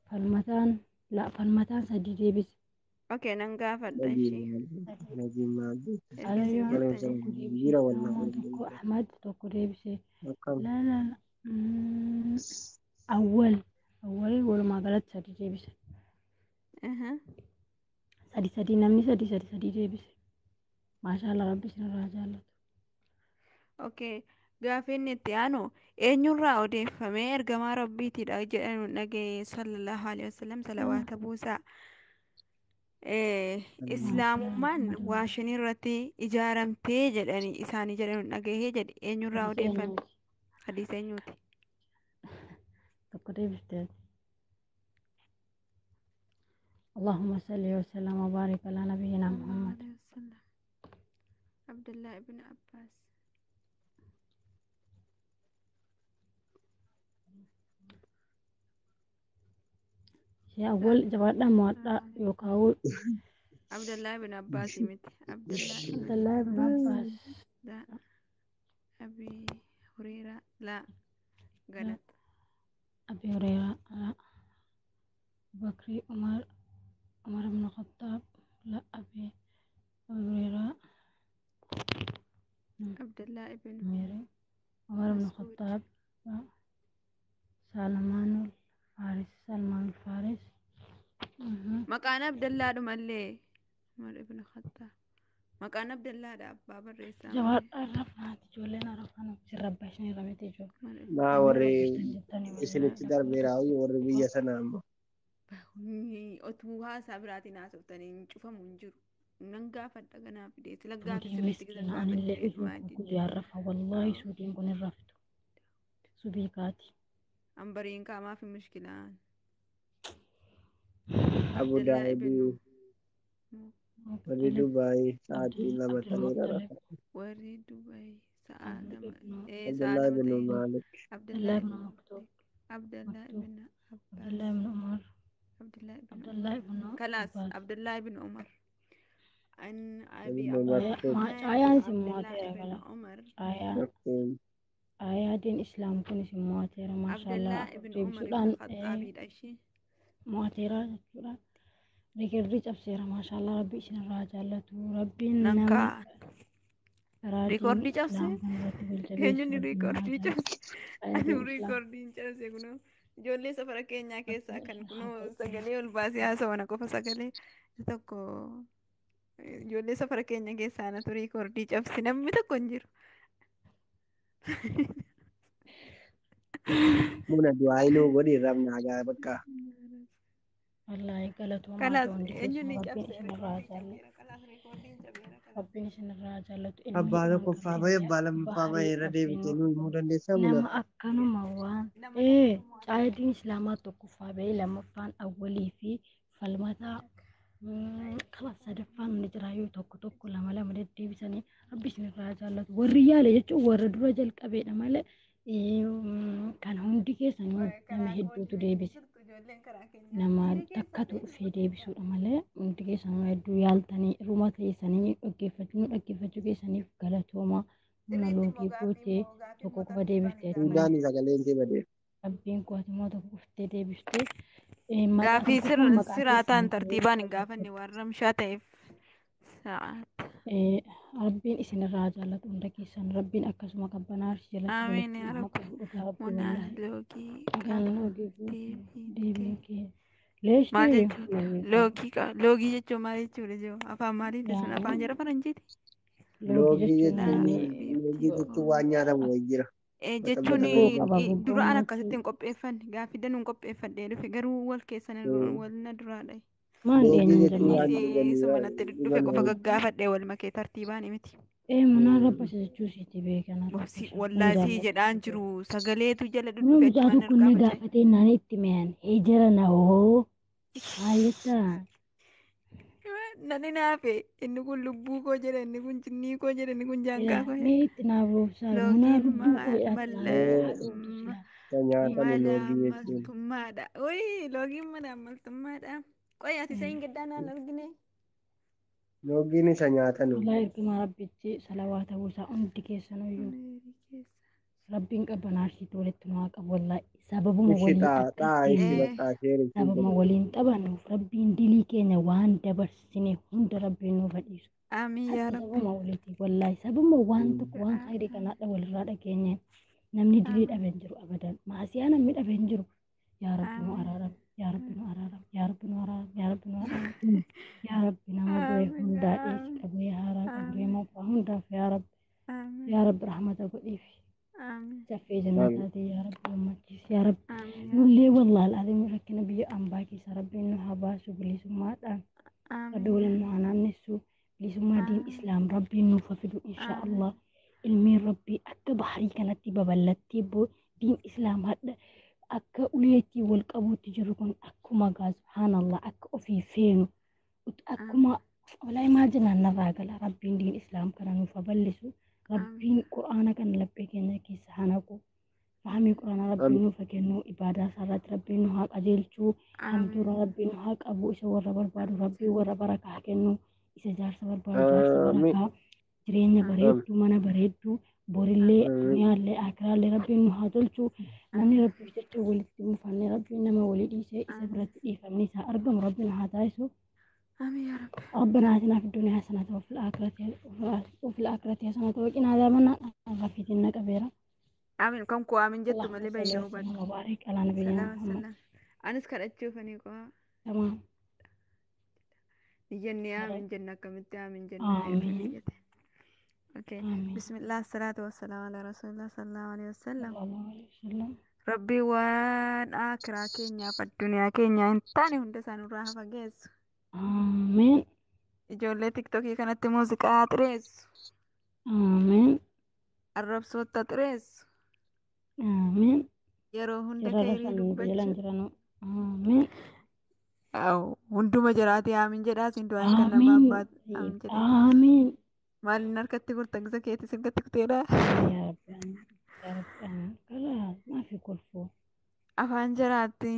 falmataan sadii deebise. Okay, nan gaafadha Ahmad tokko deebise. awwal walumaa galatti sadii deebise. Sadii namni sadii deebise. Maashaallah rabbi isinirraa jaallatu. Okay. Gaafiin itti aanu eenyurraa odeeffamee ergamaa rabbiitidha jedhan dhagee sallallahu alaihi wasallam salawaata buusaa. Islaamummaan waa shanii irratti ijaaramtee jedhanii isaanii jedhan dhagahee jedhe eenyurraa odeeffame? Hadiisa eenyuuti? Tokko deebiftee. Allahumma salli wa sallam wa barik ala nabiyyina Muhammad. Abdullah ibn Abbas. Ya awwal jawaadha mo'adha yookaan Abdullah ibn Abbas miti. Abdullah ibn Abbas. لا أبي هريرة لا غلط. أبي هريرة لا. بكري عمر بن الخطاب لا. أبي هريرة عبد الله بن عمر بن الخطاب لا. سلمان الفارس مكان عبد الله دملي عمر بن الخطاب مكان عبد الله ده باب الرئيس جواب عرفنا تجولين عرفنا سرباشني رميتي جو ما وري اسلت دربيراوي وري بيا سنام أتوها سابراتي ناس وتاني نشوفها منجر ننقى فتقنا بدي تلقى في مسكين عن اللي كل يعرفها والله سودين كون الرفض سبيكاتي أمبرين ما في مشكلة أبو دابي وري دبي ساعتي لما تليرا وري دبي عبد الله بن مالك عبد الله بن مكتوب عبد الله بن عمر عبد الله بن خلاص عبد الله بن عمر عن أبي عمر آيات إسلام كن سمواتير ما شاء الله عبد الله بن عمر بن الخطاب داشي مواتير ريكردي تفسير ما شاء الله ربي إسن الراجالة ربي نكا ريكوردي تفسير كأنه ريكوردي تفسير أنا ريكوردي تفسير كنو جولي سفر كينيا كيسا كان كنو سجلي والباسي سوانا كوفا سجلي تكو جولي سفر كينيا كيسا أنا ريكوردي تفسير نمي تكونجر منا دعائنو غدي رمنا غا بكا والله قالت خلاص ربي إسن الراجالة أبا لكم فابا يبالم فابا يردي بتنو مودن دي سامنا نما أكانو موان عادين إسلامات فابا لما فان أولي في فالمتا خلاص سدفان نجرايو توكو لما ندي بسني ربي إسن الراجالة والريال يجو ورد رجل كبير ماله كان هندي كيسان nama hedduutu deebise nama takkatu dhufee deebisuudha malee hundi keessan hedduu yaaltanii ruma keessanii dhaggeeffachuu keessaniif galatooma mana loogii gootee tokko qofa deebiftee Suudaan sagaleen kee badee rabbiin kooti immoo tokko qoftee deebiftee gaafii siraataan tartiibaan hin gaafanne waan ramshaa ta'eef sa'aat rabbiin isinirraa jaallatu hunda keessan rabbiin akkasuma qabbanaarsi jalatti amiin yaa rabbi munaa loogii maal jechuudha loogii jechuun maal jechuudha jiru afaan maaliiti sun afaan jara faranjiiti loogii jechuun waan nyaatamu wayii jechuun duraan akkasitti hin qopheeffanne gaaffii danuun qopheeffadhee dhufe garuu wal keessan wal na duraadha. Sumanatti dhufe qofa gaggaafadhee wal makee tartiibaan miti. Manaan rabbasa jechuu siiti beekana. Wallaasii jedhaan jiru sagaleetu jala Nuu dhudhufe bijaa tokko na gaafatee naan itti meehan jara na hoo maayyetaa. Nani naafe inni kun lubbuu koo jedha inni kun jinnii koo jedha inni kun jaankaa koo Mee itti naaf roobsaa munaa lubbuu maltummaadha. Oyi loogiin mana maltummaadha. Qoy ati isa hin giddaan naan argine. Loogiin isa nyaatan. Allah ergama rabbitti salawaata buusaa hundi keessanuu rabbiin qabbanaarsiitu walitti nu haa qabu wallahi sababuma waliin taphannuuf rabbiin dilii keenya waan dabarsine hunda rabbiin nuuf fadhiisu. Amiin yaa rabbi. Sababuma walitti wallahi sababuma waan tokko waan sayrii kanaadha walirraa dhageenye namni dilii dhabe hin jiru abadan maasiyaa namni dhabe hin jiru yaa rabbi nu Amiin. araaram yaa rabbi nu araaram yaa rabbi nu araaram yaa rabbi nu araaram yaa rabbi nama du'e Amiin. hundaa dhiisi qabee haaraa qabee moofaa hundaaf yaa rabbi Amiin. yaa rabbi rahmata godhiif Amiin. saffee jannataatii yaa rabbi gammachiisi yaa rabbi Amiin. nullee wallaal adami rakkina biyya ambaa keessa rabbiin nu haa baasu bilisummaadhaan Amiin. waliin nu haa naannessu bilisummaa diin islaam rabbiin nuuf haa fidu insha Allah ilmiin rabbii akka baharii kanatti babal'attee diin islaam hadha akka uleetti wal qabuutti jiru kun akkuma gaa subhaanallah akka ofii feenu akkuma walaa imaajinaan narraa gala rabbiin diin islaam kana nuuf haa bal'isu rabbiin qur'aana kana laphee keenya keessa haa naqu fahamii qur'aana rabbiin nuuf haa kennu ibaadaa isaarratti rabbiin nu haa qajeelchuu hamtuura rabbiin nu haa qabu isa warra barbaadu rabbiin warra barakaa haa kennu isa jaarsa barbaadu jaarsa barakaa jireenya bareedduu mana bareedduu borillee dunyaallee akiraallee rabbiin nu haa tolchu namni rabbiif jecha walitti mufannee rabbiin nama walii dhiisee isa biratti dhiifamni isaa argamu rabbiin haa taasisu Amiin yaa Rabbi. ربنا آتنا في الدنيا حسنة وفي الآخرة حسنة وقنا عذاب النار غفيتنا كبيرا Amiin. Kan koo amiin jettu اللهم malee صل baay'ee وسلم hubadhu. وبارك على نبينا Salaam محمد salaam. Anis kadhachuufanii koo تمام jennee amiin jenna akkamitti amiin jenna آمين jette. Okay. آمين Bismillah salaatu wassalaam ala rasulillah sallallahu alaihi wasallam. صلى الله عليه وسلم Rabbii waan akiraa keenyaaf addunyaa keenyaa hin taane hunda isaanirraa haa fageessu. آمين Ijoollee tiktokii kanatti muuziqaa xireessu. آمين Arrabsoota xireessu. آمين Yeroo hunda جرى kairii رسل جلن dubbachuu. جرنو آمين Hunduma jiraatee amiin jedhaa siin du'aan kan nama آمين abbaatu amiin سيد jedhee. آمين Maaliin harkatti gurtagsa keetti sirgatti kuteedha. آمين يا رب آمين يا رب آمين خلاص ما في كلفو Afaan jiraatti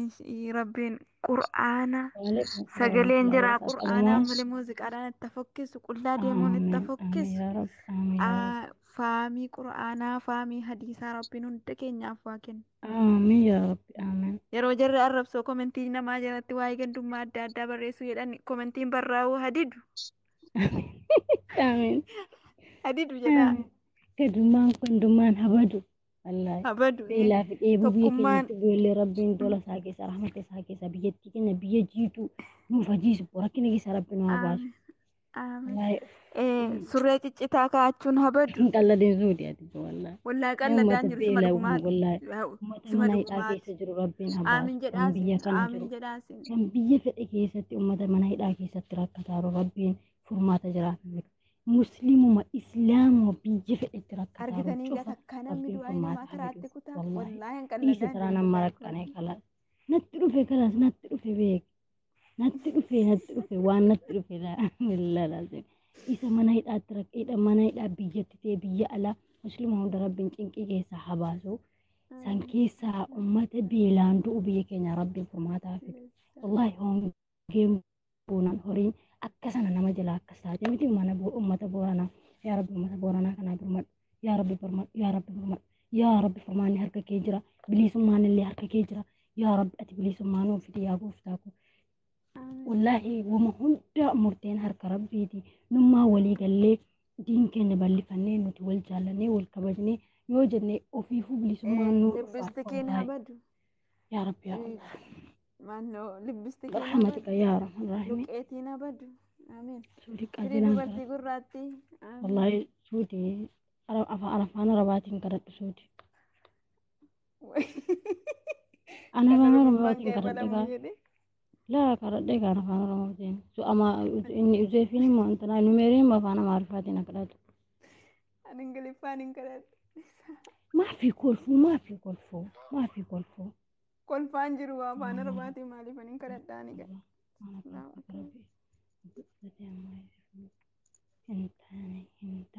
rabbiin qur'aana وعليكم السلام ورحمة sagaleen الله jiraa وبركاته qur'aanaan ألماس malee muuziqaadhaan itti fokkisu qullaa deemuun itti آمين آمين fokkisu. يا رب آمين يا رب Faamii qur'aanaa faamii hadiisaa rabbiin hunda keenyaaf waa kenna. آمين يا رب آمين Yeroo jarri arrabsoo komentii namaa jalatti waa'ee gandummaa adda addaa barreessuu jedhan komentiin barraa'uu hadidu. آمين Hadidu jedhaa. آمين كدمان كندمان هبدو والله Habadu. بيلا في إيبو بيه كي Tokkummaan يتبوي اللي ربين دولا ساكيسا رحمة ساكيسا بيجتي كنا بيجيتو نوفجيس بوركنا كيسا ربنا وباس amiin. Amiin. والله Surree ciccitaa kaa'achuun habadu. قال لدين زودي يا تجو والله Wallaahi أمة qalladaan jiru sima بيلا dhugumaati. والله أمة Sima منا يدا dhugumaati. كيسا جرو ربين هباس Amiin كم jedhaasin. بيا كان Amiin جرو jedhaasin. كم بيا في كيسا أمة منا يدا كيسا تراك تارو ربين فرمات جرا مسلم وما إسلام وبيجي في تراك تارو Argitanii شوفا takka namni ربين du'aa فرمات namaa karaatti حبيبي kutaa. والله Wallaahi hin إيش qalladaan ترى أنا jiru مرك wallaahi أنا kun. خلاص نتلو في خلاص نتلو في بيك نتلو في وان نتلو في لا بالله لازم إذا ما نهيت أترك إذا ما نهيت أبيجت تي بيا على مسلم هون ربين إنك كيسا حباسو سان كيسا أمة بيلاندو بيك يا ربي فرمات حبيبي والله هون جيم بونا هورين أكسنا نما جلا أكسا جمتي ما نبو أمة بورانا يا ربي أمة بورانا كنا برمت يا ربي برمت يا ربي برمت يا ربي فرماني هركا كيجرا بليس ماني اللي هركا كيجرا يا رب أتبليس مانو في ديابو فتاكو والله وما هندا مرتين هركا ربي دي نما ولي قال لي دين كان بالي فنين نتول جالني والكبجني يوجدني وفي بليس مانو Libbistikiin والله habadu. يا رب يا الله Mannoo libbistikiin برحمتك habadu. يا رب الراحمين Luqqeetiin habadu. Amiin. سودك Firii أجلان dubartii كرت gurraatti. Amiin. والله سودي أنا رباتين كرت سودي أنا فانا Dargaggummaan رباتين kee كرت balamuu jedhe. لا كرت ديك أنا فانا رباتين سو أما إني أزيفيني ما أنت لا نميرين ما فانا معرفاتين كرت Ani Ingiliffaan hin kadhadhu. ما في كلفو ما في كلفو ما في كلفو Kolfaan jiru afaan arbaatii maaliif ani hin kadhadhaani jedhe.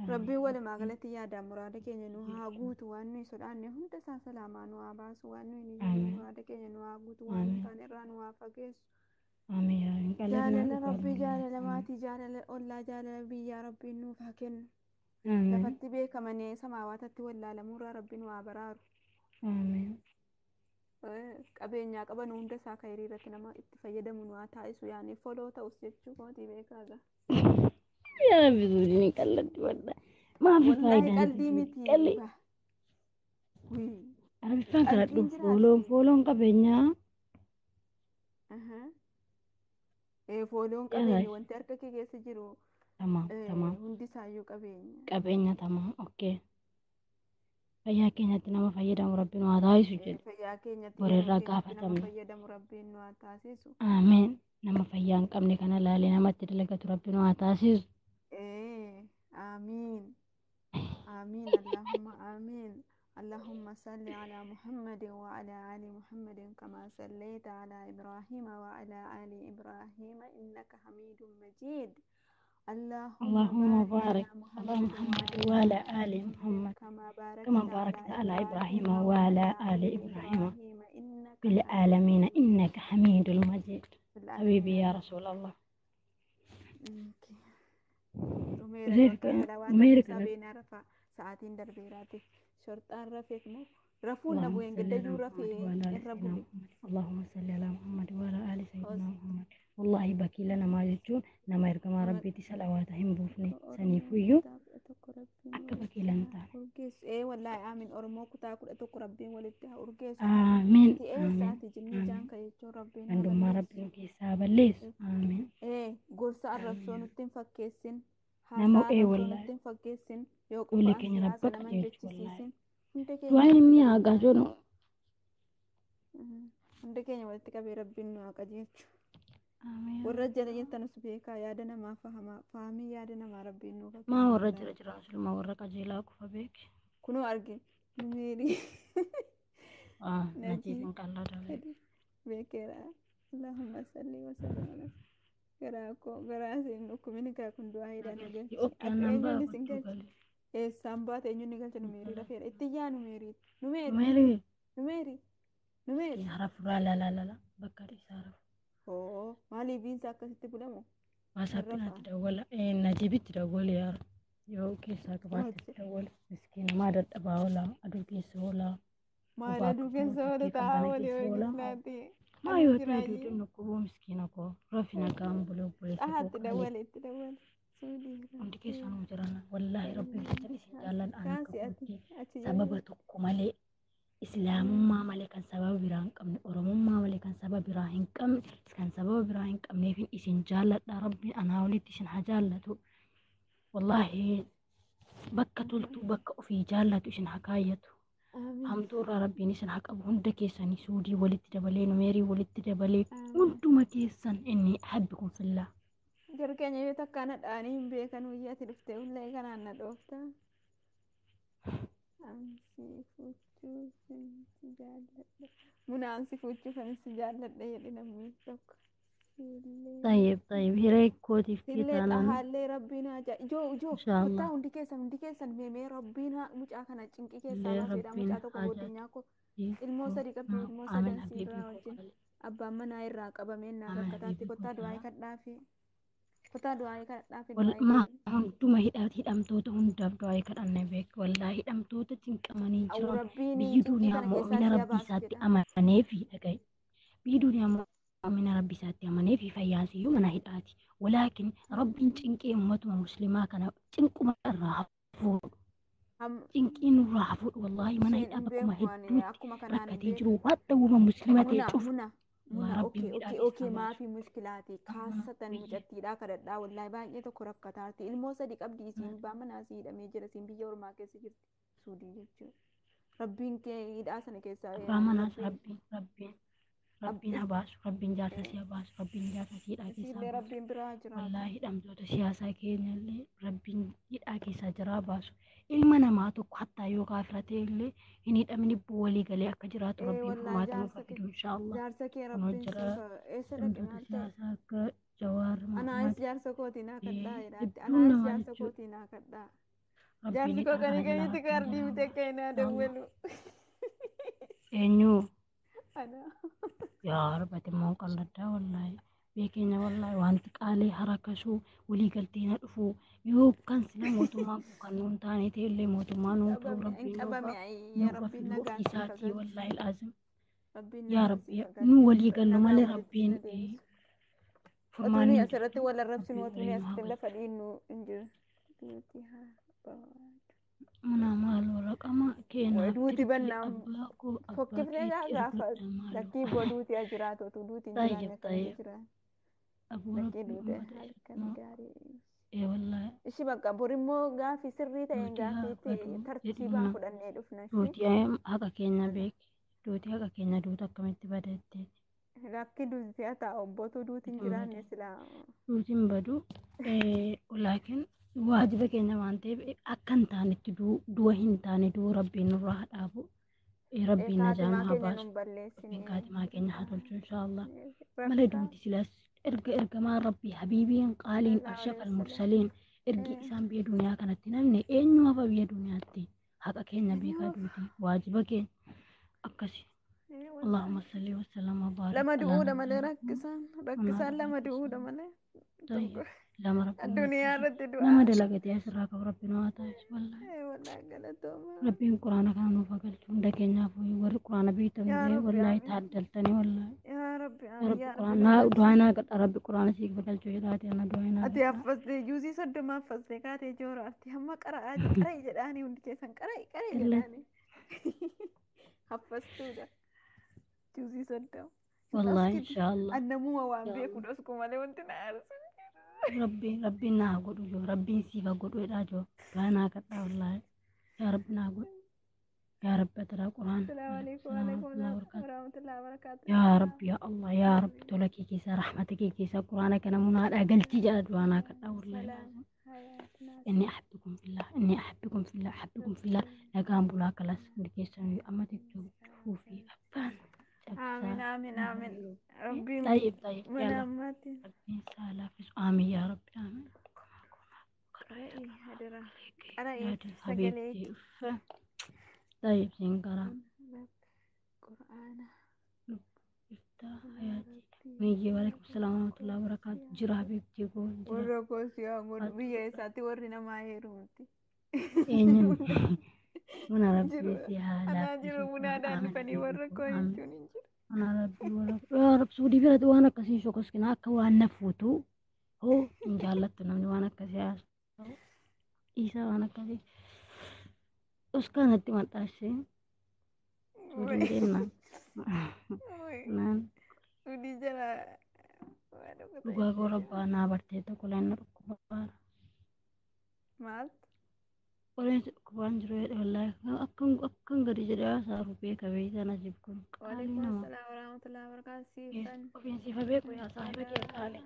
Rabbiin walumaa galatti yaadaan muraada keenya nu haa guutu waan nuyi sodaanne hunda isaa salaamaa nu haa baasu waan nuyi ni jenne muraada keenya nu haa guutu waan hin taane irraa nu haa fageessu. Jaalala rabbii jaalala maatii jaalala ollaa jaalala biyyaa rabbiin nuuf haa kennu. Lafatti beekamanii samaawaatatti wallaalamuurraa rabbiin nu haa baraaru. Qabeenyaa qaban hunda isaa kairii irratti nama itti fayyadamu nu haa taasisu yaani foloo ta'us jechuu kootii beekaaga. يا ربي زوجني قلت والله ما في Wallaahi فايدة qalbii miti. قلي Arabiffaan kadhadhu Arbiin jiraatti. fooloon qabeenyaa Fooliyoon jaalala qabeenya wanti harka kee keessa jiru tamaam hundi isaayyuu qabeenya. qabeenya tamaam okkee fayyaa keenyatti nama fayyadamu rabbiin waa taasisu jedhe Fayyaa keenyatti yeroo boreerraa keenyatti nama gaafatamne fayyadamu rabbiin nu haa taasisu. ameen nama fayyaa hin qabne kana laalee namatti dalagatu rabbiin waa taasisu Amiin. آمين اللهم آمين. اللهم صل على محمد وعلى آل محمد كما صليت على إبراهيم وعلى آل إبراهيم إنك حميد مجيد. اللهم بارك على محمد وعلى آل محمد كما باركت على إبراهيم وعلى آل إبراهيم في العالمين إنك حميد مجيد. حبيبي يا رسول الله. sa'aatiin darbeeraati shorxaan rafeef moo rafuun nabu engaddayyuu rafee irra bu'e. اللهم صل على محمد وعلى آل سيدنا محمد. والله بكي لنا ما يجون نما يركما ربي تسلوات هم بوفني سنيفيو أكا بكي لنا urgees wallahi aamin oromoo kutaa 11 rabbiin walitti haa urgeessu. آمين Saati jinnii jaanka jechuun rabbiin عندما ربي كيسا بليس آمين gorsa arrabsoo nutti hin fakkeessin. نمو Haasaa إيه arrabsoo والله nutti hin fakkeessin. Yoo قولي qofaan كين siyaasa ربك nama جيت hin والله jechisiisin. Hunda وين keenya مي آقا جونو hunda keenya walitti qabee rabbiin nu haa qajeelchu. آمين Warra jala jirtanus beekaa yaada namaa fahamii yaada namaa rabbiin nuuf haa ما هو kennu. الرجل رسول ما هو الرجل جيلاك فبيك Kunoo arge numeerii نجيب إن قال الله beekeera. Allahumma salli wa sallim ala garaa koo garaa isin dhukkubini kaa kun du'aa hidhaan galchi. يوكل Akka نمبر eenyuun isin galchi. بطوكالي Eessaan baate eenyuun ni galcha numeerii rafeera. Itti yaa numeerii. Numeerii. ميري Numeerii. Numeerii. يعرف لا بكر يعرف Maaliif biinsa akkasitti bulamu? واسابنا تدول نجيب تدول يا رب يو كيسا كبات تدول مسكين ما دت أباولا أدو كيسولا Maal aduu keessa wali taa'aa walii wajjinaati. ما يوتي أدو نكوبو مسكينكو رفنا كام بلو بلو Itti dawwale itti dawwale. Suudii. عند كيسا نوجرنا والله ربي يسجل جالن أنا Kaasi كبوتي achi سبب تقومالي إسلام ما مالك كان سبب بران كم أورمو ما مالك كان سبب براهن كم كان سبب براهن كم نيفين إسين جالت ربي أنا ولدت إسين حجالته والله بكة تلتو بكة في جالت إسين حكايته الحمد لله ربي نسن حق أبو هند كيسان سودي ولدت دبلي نميري ولدت دبلي وانتم كيسان إني أحبكم في الله Jarkeenya yoo takka na dhaanii hin beekan guyyaatti dhuftee ullee kanaan na dhoofta. Ansi fuchuu si jaalladha. Munaansi fuchuu kan si jaalladha jedhe namni tokko. طيب هيريك كوتي في Sillee تانا dhahaallee rabbiin haa jaa ijoo إن شاء kottaa الله hundi keessan meemee rabbiin haa mucaa kana cinqii keessaa اللي baaseedha ربي mucaa tokko حاجات booddeenyaa koo ilmoo sadii qabdi ilmoo آمين sadan حبيبي siirraa wajjin فوق abbaan manaa irraa qabamee naa آمين rakkataatti حبيبي kottaa فوق du'aa kadhaafi kottaa du'aa kadhaafi ما du'aa هندوما هدمتوتا هندب دعاء كرنا بك والله هدمتوتا تنكمني au جرا rabbiin بيجي cinqii دنيا kana مؤمن keessaa si'a ربي baasu ساتي jedha. أمانة في دقي بيجي دنيا مؤمن ربي ساتي أمانة في فياسي يوم أنا هداتي ولكن ربي تنكي أمته مسلمة كان تنكم الرافض تنكي الرافض والله ما Isheen hin نهدأ بكم beeku ani هدوت akkuma kanaan hin ركتي beeku. جرو حتى وما مسلمة Muna تشوف muna ربي okay بدأ maafii mushkilaati kaasatan mucattiidhaa kadhadhaa wallahi baay'ee tokko rakkataarti ilmoo sadi qabdi isiin baa manaa si hidhamee jira isiin biyya ormaa keessa jirti suudii jechuudha rabbiin kee hidhaa sana keessaa ربنا ربين هباس ربين جالس هباس ربين جالس يدعي isiillee rabbiin biraa jira والله دمتوت سياسة كينيا اللي ربين يدعي سجرا باس المنا ما توك حتى يوقع فرتي اللي هني أمني بولي قالي أكجرات ربين فما تنفقد إن شاء الله jaarsa kee rabbiin sifa eessa dhaqe دمتوت maal ta'e سياسة كجوار anaanis محمد jaarsa kootii naa kadhaa jedhaatti بدون anaanis ما jaarsa نجو kootii naa kadhaa ربين jaarsi koo kanii يدعي kanitti kaardii bitee keenyaa dawwalu إنيو ana يا رب تمون قلدا والله بيكينا والله وانت قالي حركشو ولي قلتينا دفو يو كان سلا موتما قانون تاني تيلي موتما نوتو ربي qabame نوفا yaa rabbiin في nagaan si ساتي kagalchu والله العظيم rabbiin يا nagaan ربي si نو kagalchu ولي قال له مالي nagaan walitti ربين na deebisu فرماني otuuni asirratti wal arrabsinu ربي otuuni ولي asitti محبت lafa dhiinnu hin jiru duuti haa bawaadhu Mana malu raqama keena Duuti ergi bannaan abbaa fokkifnee keetti gaafas ergadha malu. lakkii boduuti jiraatu utuu duuti hin jiraanne Tayyib akkamitti tayyib jira abuu lakkii rabbi duute ummata kan isnoo gaarii wallahi ishi bakka borimmoo gaafii sirrii ta'een duuti haa gaafiitti badu jedhi tartiibaan mana fudhannee dhufna ishi duuti haqa keenya beeki duuti haqa keenya duuta akkamitti badeettee lakki duuti haa ta'a obbootu duuti hin jiraanne silaa duutiin badu laakiin waajiba keenya waan ta'eef akka hin taanetti du'a hin taane du'u rabbiin nurraa haa dhaabu rabbiin najaan kaatimaa haa keenya baasu nun balleessine rabbiin kaatimaa keenya haa tolchu inshaallah malee duuti silaas ergamaa rabbii habiibiin qaaliin ashrafal mursaliin ergi isaan biyya duniyaa kanatti namni eenyu hafa biyya duniyaatti haqa keenya beekaa duuti waajiba keenya akkasi اللهم صل وسلم وبارك lama على du'uudha نبينا malee rakkisaan lama du'uudha malee طيب لما ربنا addunyaa irratti لما du'aa دلقت يا سراك ربنا واتاش والله walaa galatooma ربي القرآن كانوا فقلتم دكينا فوي ور القرآن بيتم يا لي رب والله آمين. تعدلتني والله yaa rabbi يا amiin رب yaa القرآن rabbi نا gammachiisi. دعانا قد رب القرآن سيك فقلتو يلاتي أنا دعانا ati haffastee juusii soddoma haffastee kaatee joora ati hamma qara'aa qarai jedhaanii hundi keessan qarai Illee. jedhaanii haffastuudha juusii soddoma والله إن شاء الله annamuma waan beeku dhosku malee wanti na aarsu ربي نا قدو جو ربي سيفا قدو إلا جو دعانا قد والله يا رب نا قد يا رب ترى القرآن السلام عليكم السلام وعليكم ورحمة الله وبركاته ورحمة الله وبركاته يا رب يا الله يا رب تولكي كيسا رحمتك كيسا قرآنك أنا منا أقلتي جاد وانا كدا والله لازم حياتنا إني أحبكم في الله إني أحبكم في الله أحبكم في الله لقام بلا كلاس كيسا أما تكتب وفي أفان آمين آمين آمين ربي طيب طيب من يلا أمتي ربي سالا في آمين يا رب آمين قرأي هدرة يا قرأي دي سجلي حبيبتي أف. طيب سنقرا قرآن افتح حياتي ميجي وعليكم السلام ورحمة الله وبركاته جرى حبيبتي قول جرى warra koos yaa godhu biyya isaatti warri namaa heerumti eenyuun mana rabbii jiru si haa anaa laaffisu jiru munaadhaan dhufanii warra koo jechuun hin jiru mana rabbii yaa rab suudii biratti waan akkasii shokoskina akka waan nafuutu hoo hin jaallattu namni waan akkasii haasa'u isa waan akkasii uskaanatti maxxaashee suudiin deemnaan naan sudii jala dhugaa koo rabbaa naa bartee tokko leenna dhukkubaara maaltu qoleensi dhukkubaan jiru jedhe wallaahi akkan gadi jedhee haasa'u beeka beeysa nasiib kun qaalii waalaikum nama assalaamu warahmatullahi wabarakaatu siifan ofiinsiifa beeku yaa saahiba kee qaale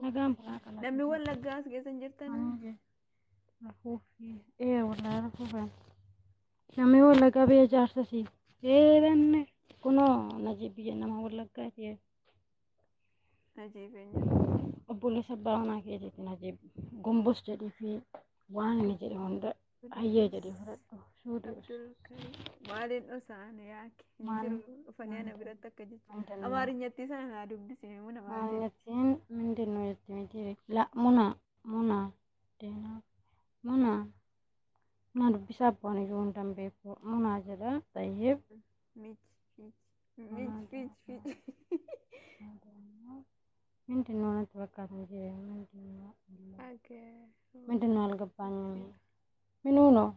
nagaan bulaa qala namni wallaggaas keessan jirtan rafuufi wallaahi rafuufan namni wallaggaa biyya jaarsasii benne kunoo najib biyya nama wallaggaati najiibeen obboleessa baanaa keetiiti najib gombos jedhii fi waan inni jedhe hunda hayyee jedhee fudhadhu suudii maaliin dhosaane yaake hin jiru dhufanii ana biratti akka jecha ምንድነው amaarinyatti sana naa dubbisine muna maal ማለትህን ምንድን ነው የትምህርት ላ ሙና ደህና ሙና ሙና ዱቢሳ አባን ይዞ እንደምቤኮ ሙና ጀዳ ጠይብ ሚች ፊች ፊች ፊች ምንድን ነው ነት በቃት እንጂ ምንድን ነው አልገባኝም ምኑ ነው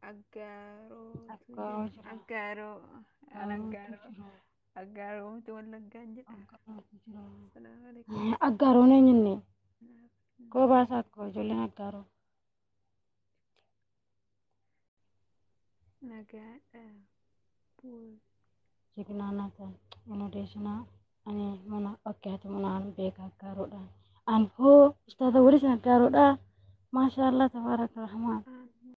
aggaaroo aggaaroo wallaggaan jedha aggaaroo eenyinni ጎባሳ እኮ ጆሌን አጋሮ nagaadha ጀግና ናት ሞዴሽና እኔ ሙና ኦኬት ሙናን ቤክ አጋሮዳ አንፎ ኡስታዝ ወሪስ አጋሮዳ ማሻአላ ተባረከ ረህማን